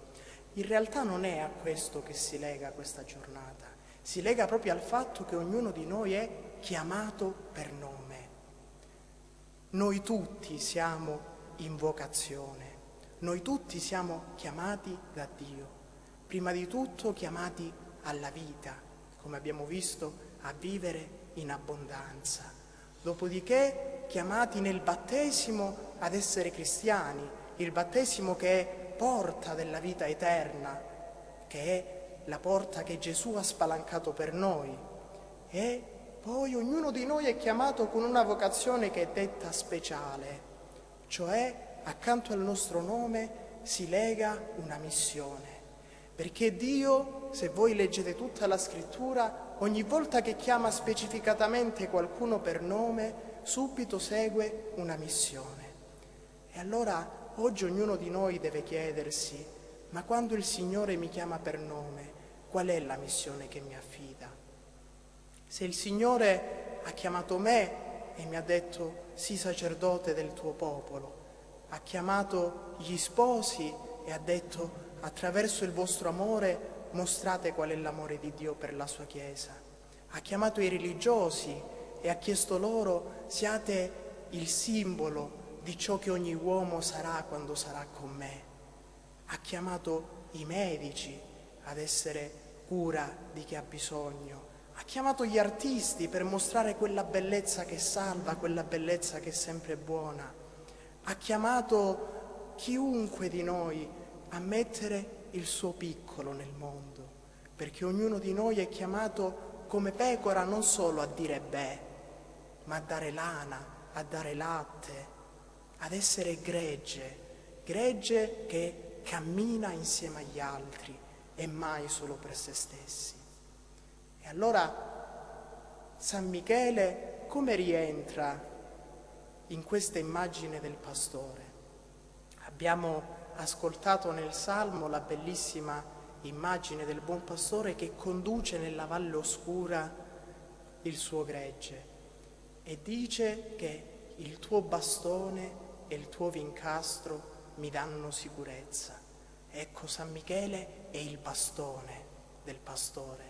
In realtà non è a questo che si lega questa giornata, si lega proprio al fatto che ognuno di noi è chiamato per nome. Noi tutti siamo in vocazione, noi tutti siamo chiamati da Dio, prima di tutto chiamati alla vita, come abbiamo visto, a vivere in abbondanza, dopodiché chiamati nel battesimo ad essere cristiani, il battesimo che è porta della vita eterna, che è la porta che Gesù ha spalancato per noi. E poi ognuno di noi è chiamato con una vocazione che è detta speciale, cioè accanto al nostro nome si lega una missione. Perché Dio, se voi leggete tutta la scrittura, ogni volta che chiama specificatamente qualcuno per nome, subito segue una missione. E allora oggi ognuno di noi deve chiedersi, ma quando il Signore mi chiama per nome, qual è la missione che mi affida. Se il Signore ha chiamato me e mi ha detto sii sacerdote del tuo popolo, ha chiamato gli sposi e ha detto attraverso il vostro amore mostrate qual è l'amore di Dio per la sua Chiesa, ha chiamato i religiosi e ha chiesto loro siate il simbolo di ciò che ogni uomo sarà quando sarà con me, ha chiamato i medici ad essere cura di chi ha bisogno, ha chiamato gli artisti per mostrare quella bellezza che salva, quella bellezza che è sempre buona, ha chiamato chiunque di noi a mettere il suo piccolo nel mondo, perché ognuno di noi è chiamato come pecora non solo a dire beh, ma a dare lana, a dare latte, ad essere gregge che cammina insieme agli altri e mai solo per se stessi. E allora San Michele come rientra in questa immagine del pastore? Abbiamo ascoltato nel Salmo la bellissima immagine del buon pastore che conduce nella valle oscura il suo gregge e dice che il tuo bastone e il tuo vincastro mi danno sicurezza. Ecco, San Michele è il bastone del pastore,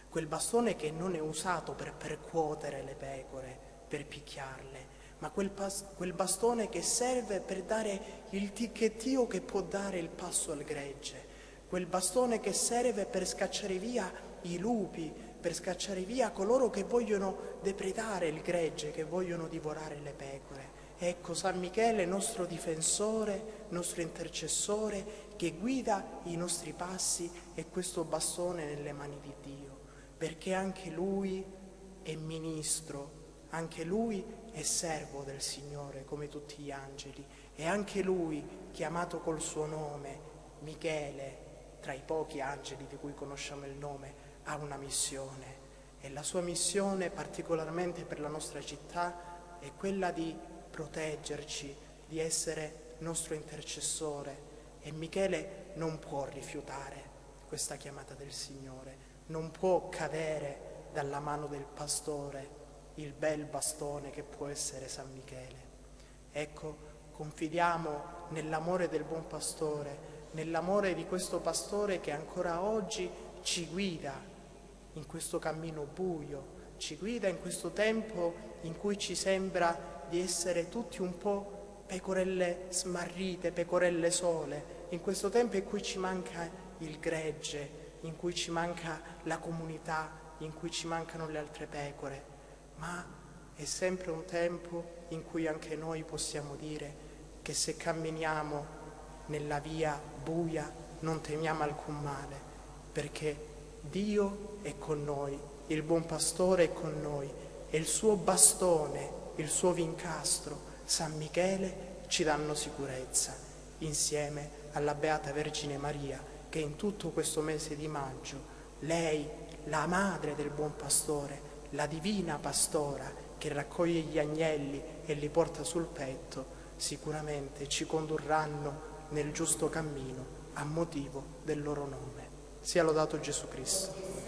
quel bastone che non è usato per percuotere le pecore, per picchiarle, ma quel bastone che serve per dare il ticchettio che può dare il passo al gregge, quel bastone che serve per scacciare via i lupi, per scacciare via coloro che vogliono depredare il gregge, che vogliono divorare le pecore. Ecco, San Michele, nostro difensore, nostro intercessore, che guida i nostri passi e questo bastone nelle mani di Dio, perché anche lui è ministro, anche lui è servo del Signore come tutti gli angeli e anche lui, chiamato col suo nome, Michele, tra i pochi angeli di cui conosciamo il nome, ha una missione e la sua missione particolarmente per la nostra città è quella di proteggerci, di essere nostro intercessore e Michele non può rifiutare questa chiamata del Signore, non può cadere dalla mano del pastore il bel bastone che può essere San Michele. Ecco, confidiamo nell'amore del buon pastore, nell'amore di questo pastore che ancora oggi ci guida in questo cammino buio, ci guida in questo tempo in cui ci sembra di essere tutti un po' pecorelle smarrite, pecorelle sole, in questo tempo in cui ci manca il gregge, in cui ci manca la comunità, in cui ci mancano le altre pecore, ma è sempre un tempo in cui anche noi possiamo dire che se camminiamo nella via buia non temiamo alcun male, perché Dio è con noi, il buon pastore è con noi e il suo bastone, il suo vincastro, San Michele, ci danno sicurezza, insieme alla Beata Vergine Maria, che in tutto questo mese di maggio, lei, la madre del buon pastore, la divina pastora che raccoglie gli agnelli e li porta sul petto, sicuramente ci condurranno nel giusto cammino a motivo del loro nome. Sia lodato Gesù Cristo.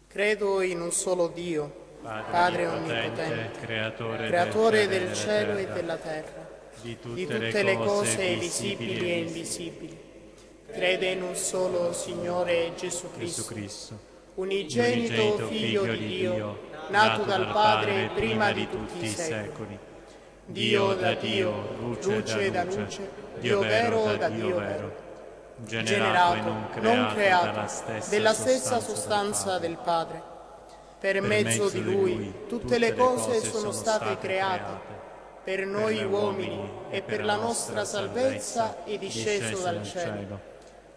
Credo in un solo Dio, Padre Onnipotente, Creatore del cielo e della terra, di tutte le cose visibili e invisibili. Credo in un solo Signore Gesù Cristo, unigenito Figlio di Dio, nato dal Padre prima di tutti i secoli. Dio da Dio, luce da luce, Dio vero da Dio vero. Generato, non creato, della stessa sostanza del Padre. Per mezzo di Lui tutte le cose sono state create. per noi uomini e per la nostra salvezza è disceso dal cielo,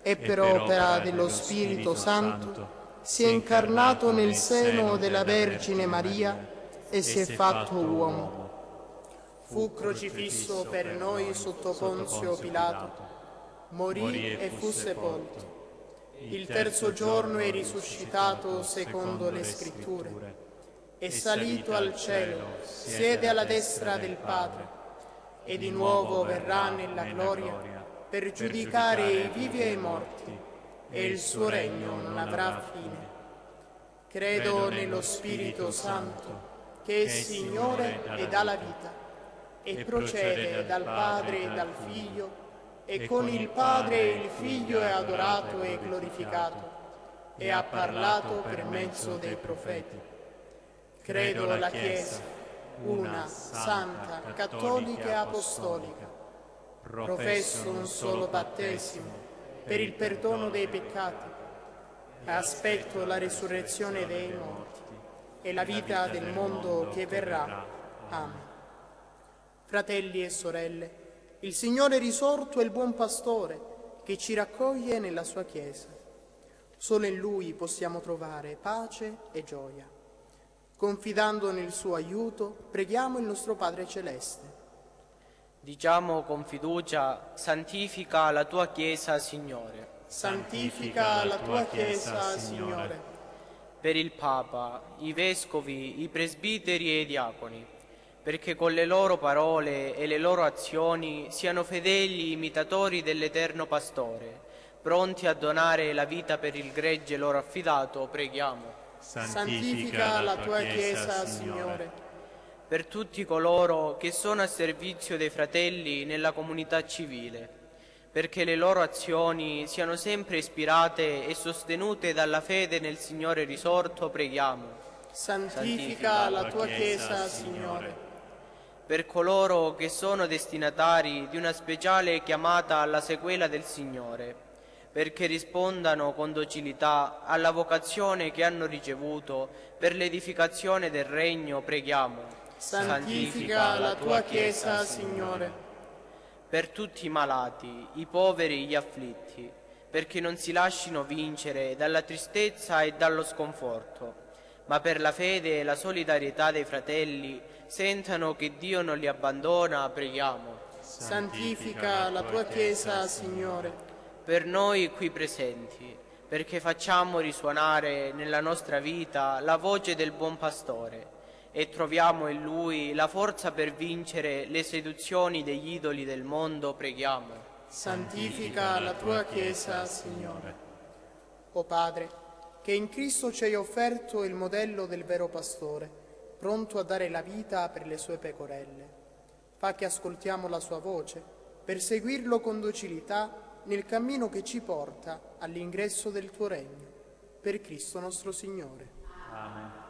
e per opera dello Spirito Santo si è incarnato nel seno della Vergine Maria e si è fatto uomo. Fu crocifisso per noi sotto Ponzio Pilato, morì e fu sepolto. Il terzo giorno è risuscitato secondo le Scritture, è salito al cielo, siede alla destra del Padre, e di nuovo verrà nella gloria per giudicare i vivi e i morti, e il suo regno non avrà fine. Credo nello Spirito Santo, che è Signore e dà la vita, e procede dal Padre e dal Figlio, e con il Padre e il Figlio è adorato e glorificato, e ha parlato per mezzo dei profeti. Credo alla Chiesa, una, santa, cattolica e apostolica. Professo un solo battesimo per il perdono dei peccati. Aspetto la risurrezione dei morti e la vita del mondo che verrà. Amen. Fratelli e sorelle, il Signore risorto è il buon pastore che ci raccoglie nella sua Chiesa. Solo in Lui possiamo trovare pace e gioia. Confidando nel suo aiuto, preghiamo il nostro Padre Celeste. Diciamo con fiducia: santifica la tua Chiesa, Signore. Santifica la tua Chiesa, Signore. Per il Papa, i Vescovi, i Presbiteri e i Diaconi, perché con le loro parole e le loro azioni siano fedeli imitatori dell'Eterno Pastore, pronti a donare la vita per il gregge loro affidato, preghiamo. Santifica la tua Chiesa, Signore. Per tutti coloro che sono a servizio dei fratelli nella comunità civile, perché le loro azioni siano sempre ispirate e sostenute dalla fede nel Signore risorto, preghiamo. Santifica la tua Chiesa, Signore. Per coloro che sono destinatari di una speciale chiamata alla sequela del Signore, perché rispondano con docilità alla vocazione che hanno ricevuto per l'edificazione del Regno, preghiamo. Santifica la tua Chiesa, Signore. Per tutti i malati, i poveri e gli afflitti, perché non si lascino vincere dalla tristezza e dallo sconforto, ma per la fede e la solidarietà dei fratelli sentano che Dio non li abbandona, preghiamo. Santifica la tua Chiesa, Signore. Per noi qui presenti, perché facciamo risuonare nella nostra vita la voce del buon pastore e troviamo in Lui la forza per vincere le seduzioni degli idoli del mondo, preghiamo. Santifica la tua Chiesa, Signore. O Padre, che in Cristo ci hai offerto il modello del vero pastore, pronto a dare la vita per le sue pecorelle, fa che ascoltiamo la sua voce, per seguirlo con docilità nel cammino che ci porta all'ingresso del tuo regno, per Cristo nostro Signore. Amen.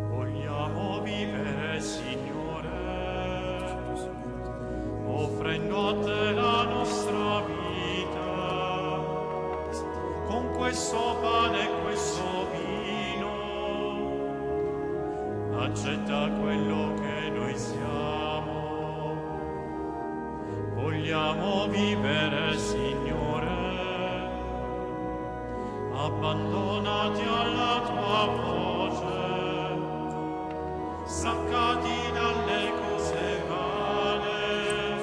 Vogliamo vivere, Signore, offrendo a te la nostra vita, con questo pane e questo vino. Accetta quello che noi siamo. Vogliamo vivere, Signore, abbandonati alla tua voce, staccati dalle cose vane,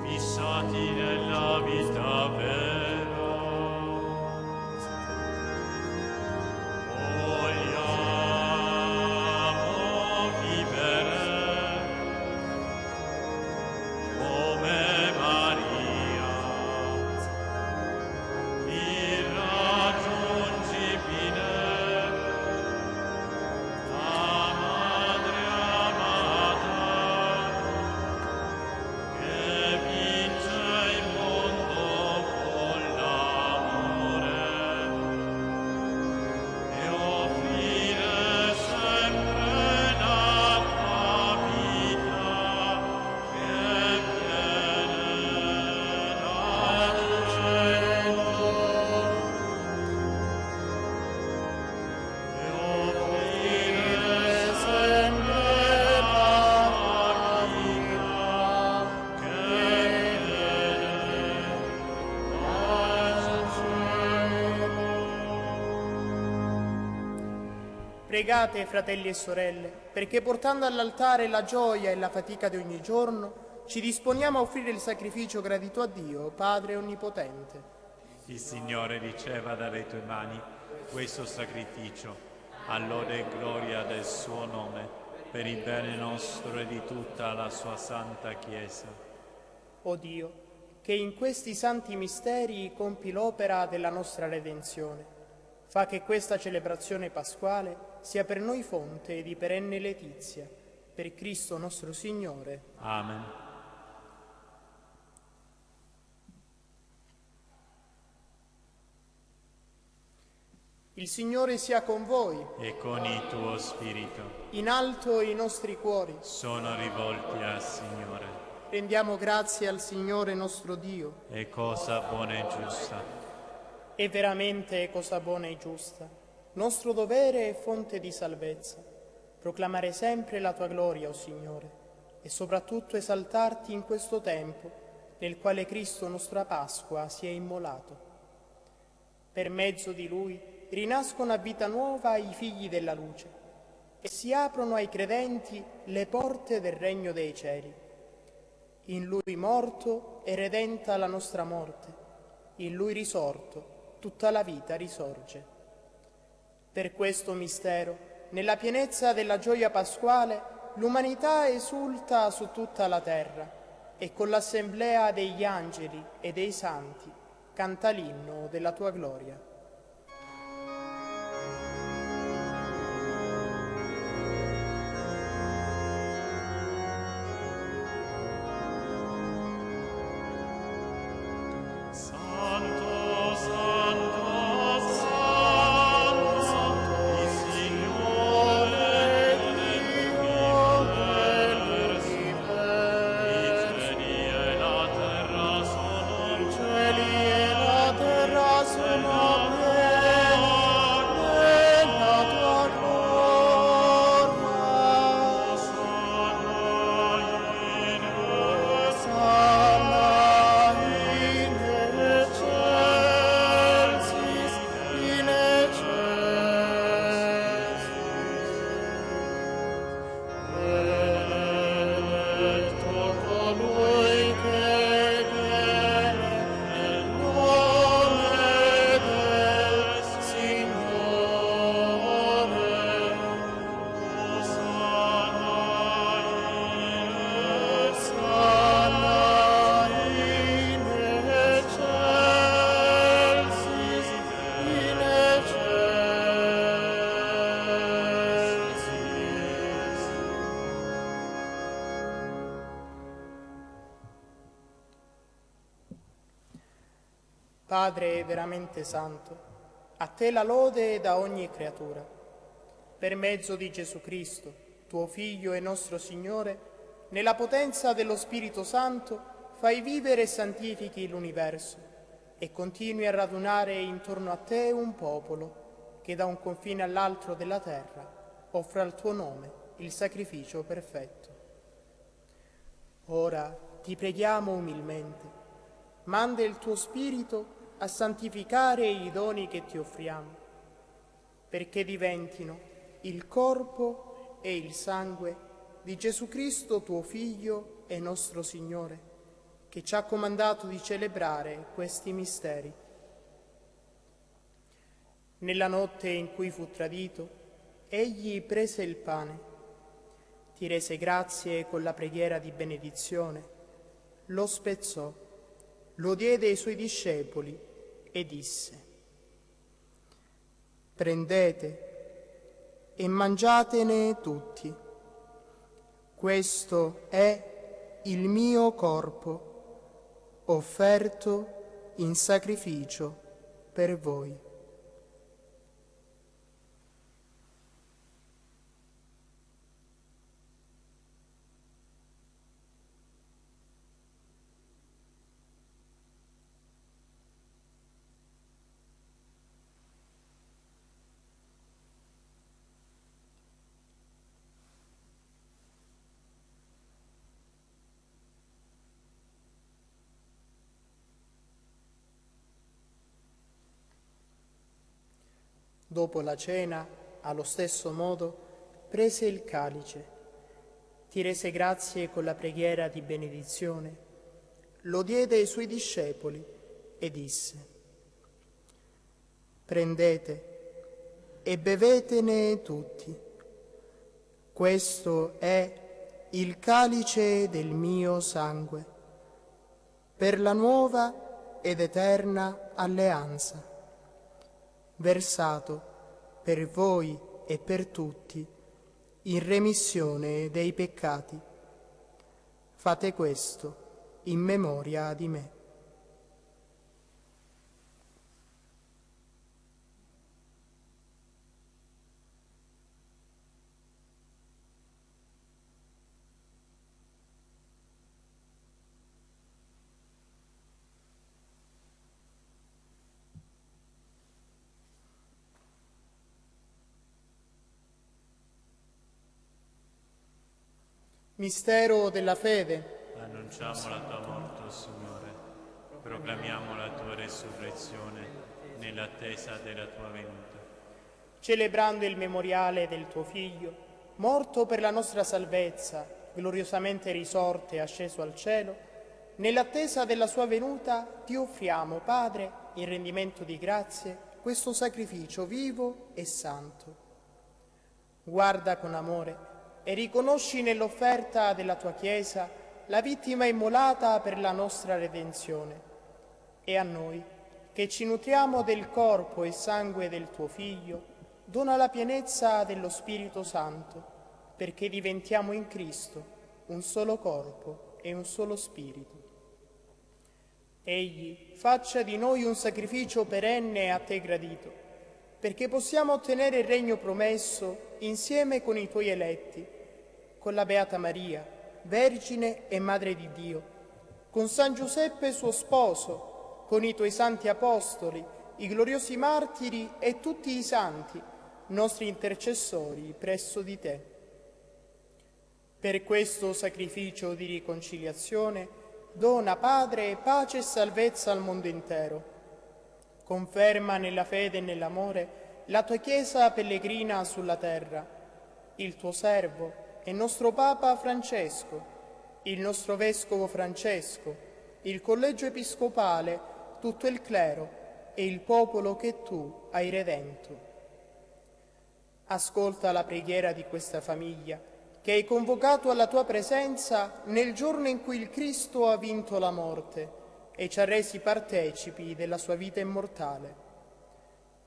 fissati nella vita vera. Vogliamo vivere come Maria, irraggiungibile, la Madre pregate, fratelli e sorelle, perché portando all'altare la gioia e la fatica di ogni giorno, ci disponiamo a offrire il sacrificio gradito a Dio, Padre Onnipotente. Il Signore riceva dalle tue mani questo sacrificio, a lode e gloria del suo nome, per il bene nostro e di tutta la sua santa Chiesa. O Dio, che in questi santi misteri compi l'opera della nostra redenzione, fa che questa celebrazione pasquale sia per noi fonte di perenne letizia. Per Cristo nostro Signore. Amen. Il Signore sia con voi. E con il tuo spirito. In alto i nostri cuori Sono rivolti al Signore. rendiamo grazie al Signore nostro Dio. È cosa buona e giusta. È veramente cosa buona e giusta, nostro dovere e fonte di salvezza, proclamare sempre la tua gloria, o Signore, e soprattutto esaltarti in questo tempo nel quale Cristo, nostra Pasqua, si è immolato. Per mezzo di Lui rinascono a vita nuova i figli della luce e si aprono ai credenti le porte del regno dei cieli. In Lui morto è redenta la nostra morte, in Lui risorto tutta la vita risorge. Per questo mistero, nella pienezza della gioia pasquale, l'umanità esulta su tutta la terra e con l'assemblea degli angeli e dei santi canta l'inno della tua gloria. Santo, Santo, Santo, il Signore Dio dell'universo. I cieli e la terra sono Padre veramente santo, a te la lode da ogni creatura. Per mezzo di Gesù Cristo, tuo Figlio e nostro Signore, nella potenza dello Spirito Santo, fai vivere e santifichi l'universo e continui a radunare intorno a te un popolo che da un confine all'altro della terra offra al tuo nome il sacrificio perfetto. Ora ti preghiamo umilmente, manda il tuo Spirito a santificare i doni che ti offriamo, perché diventino il corpo e il sangue di Gesù Cristo, tuo Figlio e nostro Signore, che ci ha comandato di celebrare questi misteri. Nella notte in cui fu tradito, egli prese il pane, ti rese grazie con la preghiera di benedizione, lo spezzò, lo diede ai suoi discepoli e disse: prendete e mangiatene tutti. Questo è il mio corpo, offerto in sacrificio per voi. Dopo la cena, allo stesso modo, prese il calice, ti rese grazie con la preghiera di benedizione, lo diede ai suoi discepoli e disse: prendete e bevetene tutti. Questo è il calice del mio sangue, per la nuova ed eterna alleanza, versato per voi e per tutti in remissione dei peccati. Fate questo in memoria di me. Mistero della fede. Annunciamo la tua morte, o Signore, proclamiamo la tua resurrezione nell'attesa della tua venuta. Celebrando il memoriale del tuo Figlio, morto per la nostra salvezza, gloriosamente risorto e asceso al cielo, nell'attesa della sua venuta ti offriamo, Padre, in rendimento di grazie, questo sacrificio vivo e santo. Guarda con amore e riconosci nell'offerta della tua Chiesa la vittima immolata per la nostra redenzione. E a noi, che ci nutriamo del corpo e sangue del tuo Figlio, dona la pienezza dello Spirito Santo, perché diventiamo in Cristo un solo corpo e un solo Spirito. Egli faccia di noi un sacrificio perenne a te gradito, perché possiamo ottenere il regno promesso insieme con i tuoi eletti, con la Beata Maria, Vergine e Madre di Dio, con San Giuseppe suo sposo, con i tuoi santi apostoli, i gloriosi martiri e tutti i santi, nostri intercessori presso di te. Per questo sacrificio di riconciliazione, dona, Padre, pace e salvezza al mondo intero. Conferma nella fede e nell'amore la tua Chiesa pellegrina sulla terra, il tuo servo e nostro Papa Francesco, il nostro Vescovo Francesco, il Collegio Episcopale, tutto il clero e il popolo che tu hai redento. Ascolta la preghiera di questa famiglia che hai convocato alla tua presenza nel giorno in cui il Cristo ha vinto la morte e ci ha resi partecipi della sua vita immortale.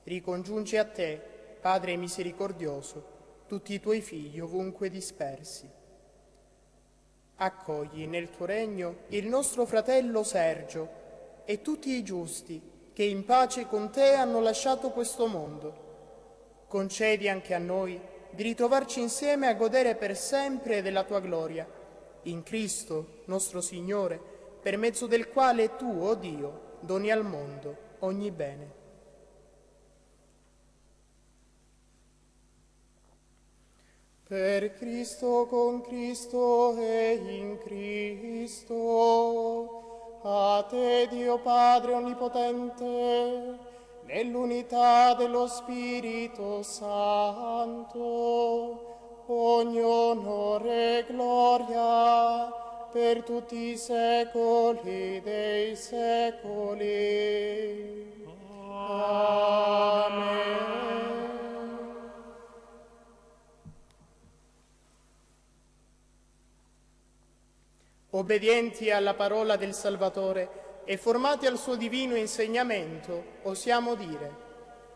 Ricongiunge a te, Padre misericordioso, tutti i tuoi figli ovunque dispersi. Accogli nel tuo regno il nostro fratello Sergio e tutti i giusti che in pace con te hanno lasciato questo mondo. Concedi anche a noi di ritrovarci insieme a godere per sempre della tua gloria, in Cristo nostro Signore, per mezzo del quale tu, o Dio, doni al mondo ogni bene. Per Cristo, con Cristo e in Cristo, a te Dio Padre Onnipotente, nell'unità dello Spirito Santo, ogni onore e gloria per tutti i secoli dei secoli. Amen. Obbedienti alla parola del Salvatore e formati al suo divino insegnamento, osiamo dire: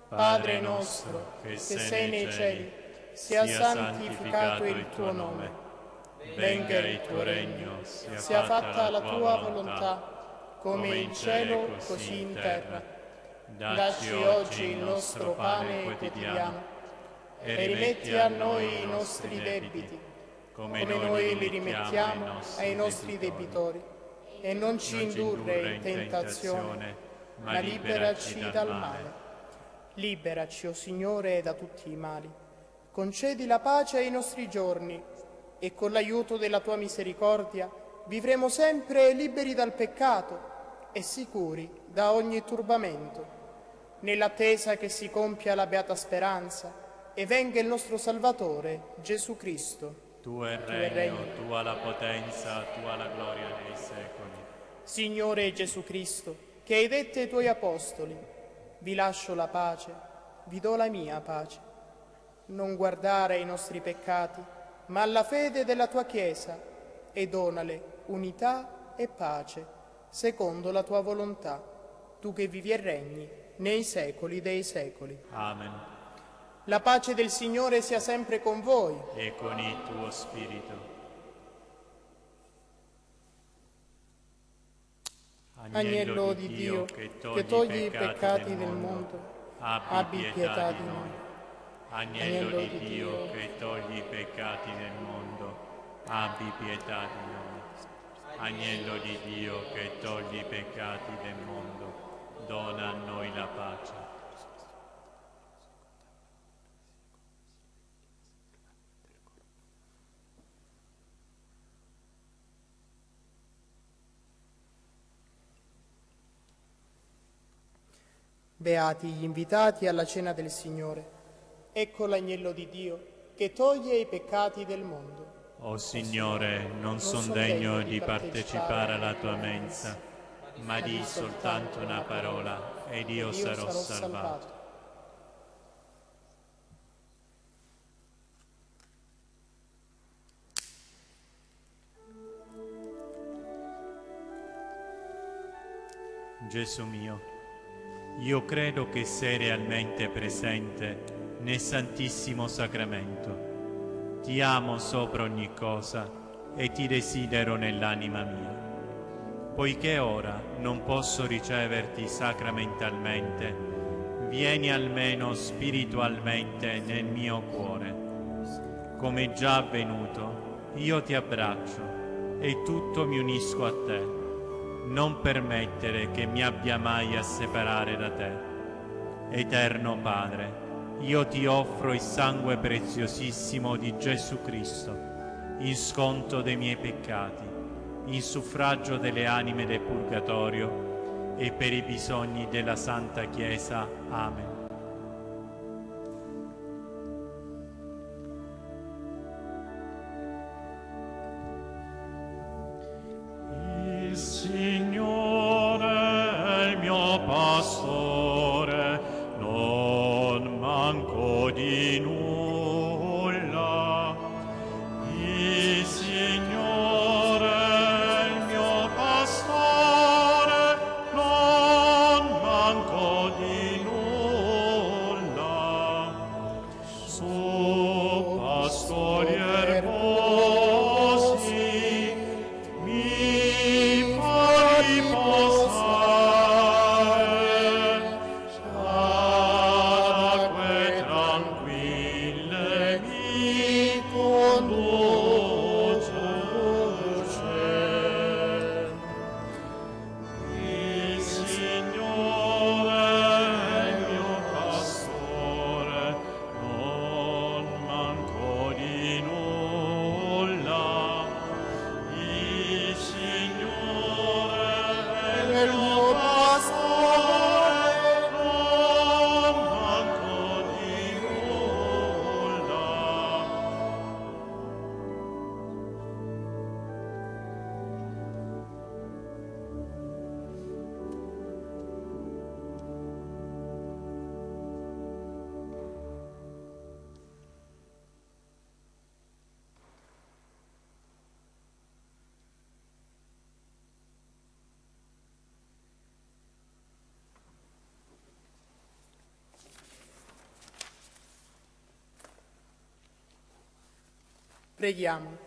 Padre nostro, che sei nei cieli, sia santificato il tuo nome. Venga il tuo regno, sia fatta la tua volontà, come in cielo, così in terra. Dacci oggi il nostro pane quotidiano e rimetti a noi i nostri debiti, come noi li rimettiamo ai nostri debitori, e non ci indurre in tentazione, ma liberaci dal male. Liberaci, o Signore, da tutti i mali. Concedi la pace ai nostri giorni, e con l'aiuto della tua misericordia vivremo sempre liberi dal peccato e sicuri da ogni turbamento, nell'attesa che si compia la beata speranza e venga il nostro Salvatore, Gesù Cristo. Tu è il regno, tua la potenza, tua la gloria nei secoli. Signore Gesù Cristo, che hai detto ai tuoi apostoli, vi lascio la pace, vi do la mia pace. Non guardare ai nostri peccati, ma alla fede della tua Chiesa, e donale unità e pace, secondo la tua volontà, tu che vivi e regni nei secoli dei secoli. Amen. La pace del Signore sia sempre con voi. E con il tuo spirito. Agnello di Dio, che togli i peccati del mondo, abbi pietà di noi. Agnello di Dio, che togli i peccati del mondo, abbi pietà di noi. Agnello di Dio, che togli i peccati del mondo, dona a noi la pace. Beati gli invitati alla cena del Signore. Ecco l'agnello di Dio che toglie i peccati del mondo. O Signore, non son degno di partecipare alla tua mensa, ma di soltanto una parola ed io sarò salvato. Gesù mio, io credo che sei realmente presente nel Santissimo Sacramento. Ti amo sopra ogni cosa e ti desidero nell'anima mia. Poiché ora non posso riceverti sacramentalmente, vieni almeno spiritualmente nel mio cuore. Come già avvenuto, io ti abbraccio e tutto mi unisco a te. Non permettere che mi abbia mai a separare da te. Eterno Padre, io ti offro il sangue preziosissimo di Gesù Cristo, in sconto dei miei peccati, in suffragio delle anime del purgatorio e per i bisogni della Santa Chiesa. Amen. Il Signore è il mio pastore, non manco di nulla. Il Signore è il mio pastore, non manco di nulla. Su pastori erbosi mi fa riposare, acque tranquille mi conduce. Il Signore è il mio pastore, non manco di nulla. Il Signore è il mio pastore, non manco di nulla. Preghiamo.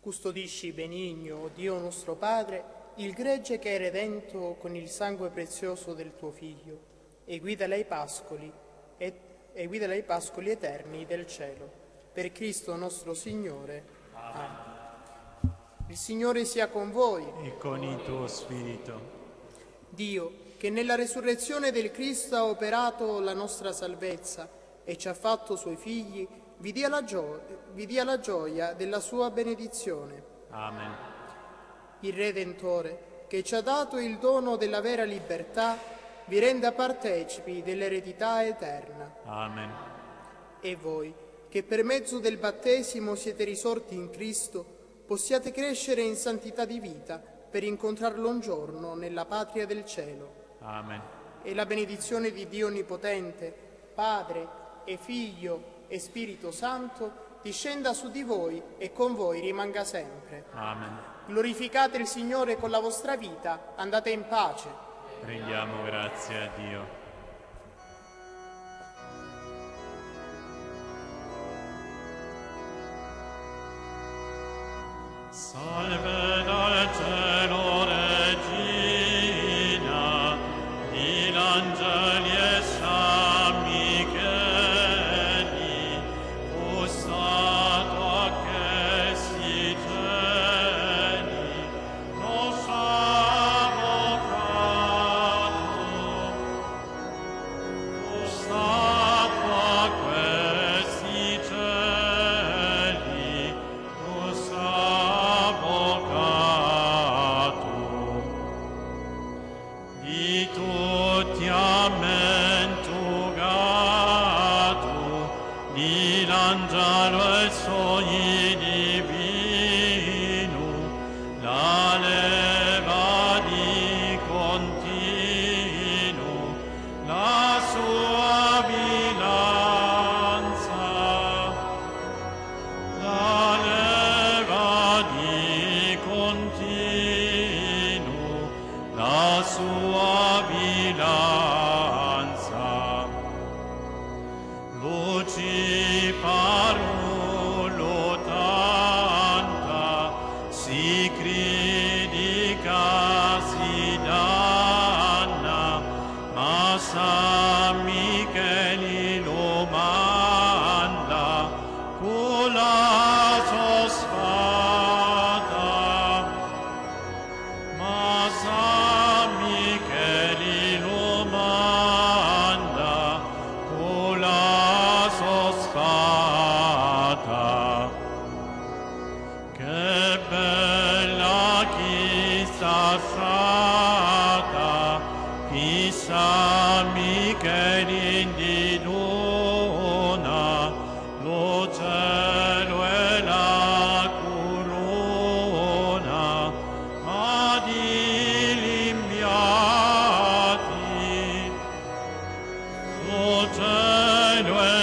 Custodisci benigno, Dio nostro Padre, il gregge che hai redento con il sangue prezioso del tuo Figlio, e guidala ai pascoli, eterni del cielo. Per Cristo nostro Signore. Amen. Il Signore sia con voi. E con il tuo spirito. Dio, che nella resurrezione del Cristo ha operato la nostra salvezza e ci ha fatto suoi figli, vi dia la gioia della sua benedizione. Amen. Il Redentore, che ci ha dato il dono della vera libertà, vi renda partecipi dell'eredità eterna. Amen. E voi, che per mezzo del battesimo siete risorti in Cristo, possiate crescere in santità di vita per incontrarlo un giorno nella patria del cielo. Amen. E la benedizione di Dio Onnipotente, Padre e Figlio e Spirito Santo, discenda su di voi e con voi rimanga sempre. Amen. Glorificate il Signore con la vostra vita, andate in pace. Rendiamo grazie a Dio. Salve dal cielo, Regina, di l'angeli e San Micheli, fu stato che si cieli, nostro avvocato, fu stato che si cieli, nostro avvocato, di tutti ammentugato, di l'angelo e sogni divino, la leva di continuo, la sua bilanza, la leva di continuo, la sua bilanza. Luci parolo tanta, si critica, si danna, ma San Micheli lo manda con la sua spada. Ma San Micheli lo manda con la sua spada. Che bella chissà stata, chissà Micheli di dona, lo cielo e la corona, ad inviati, lo cielo e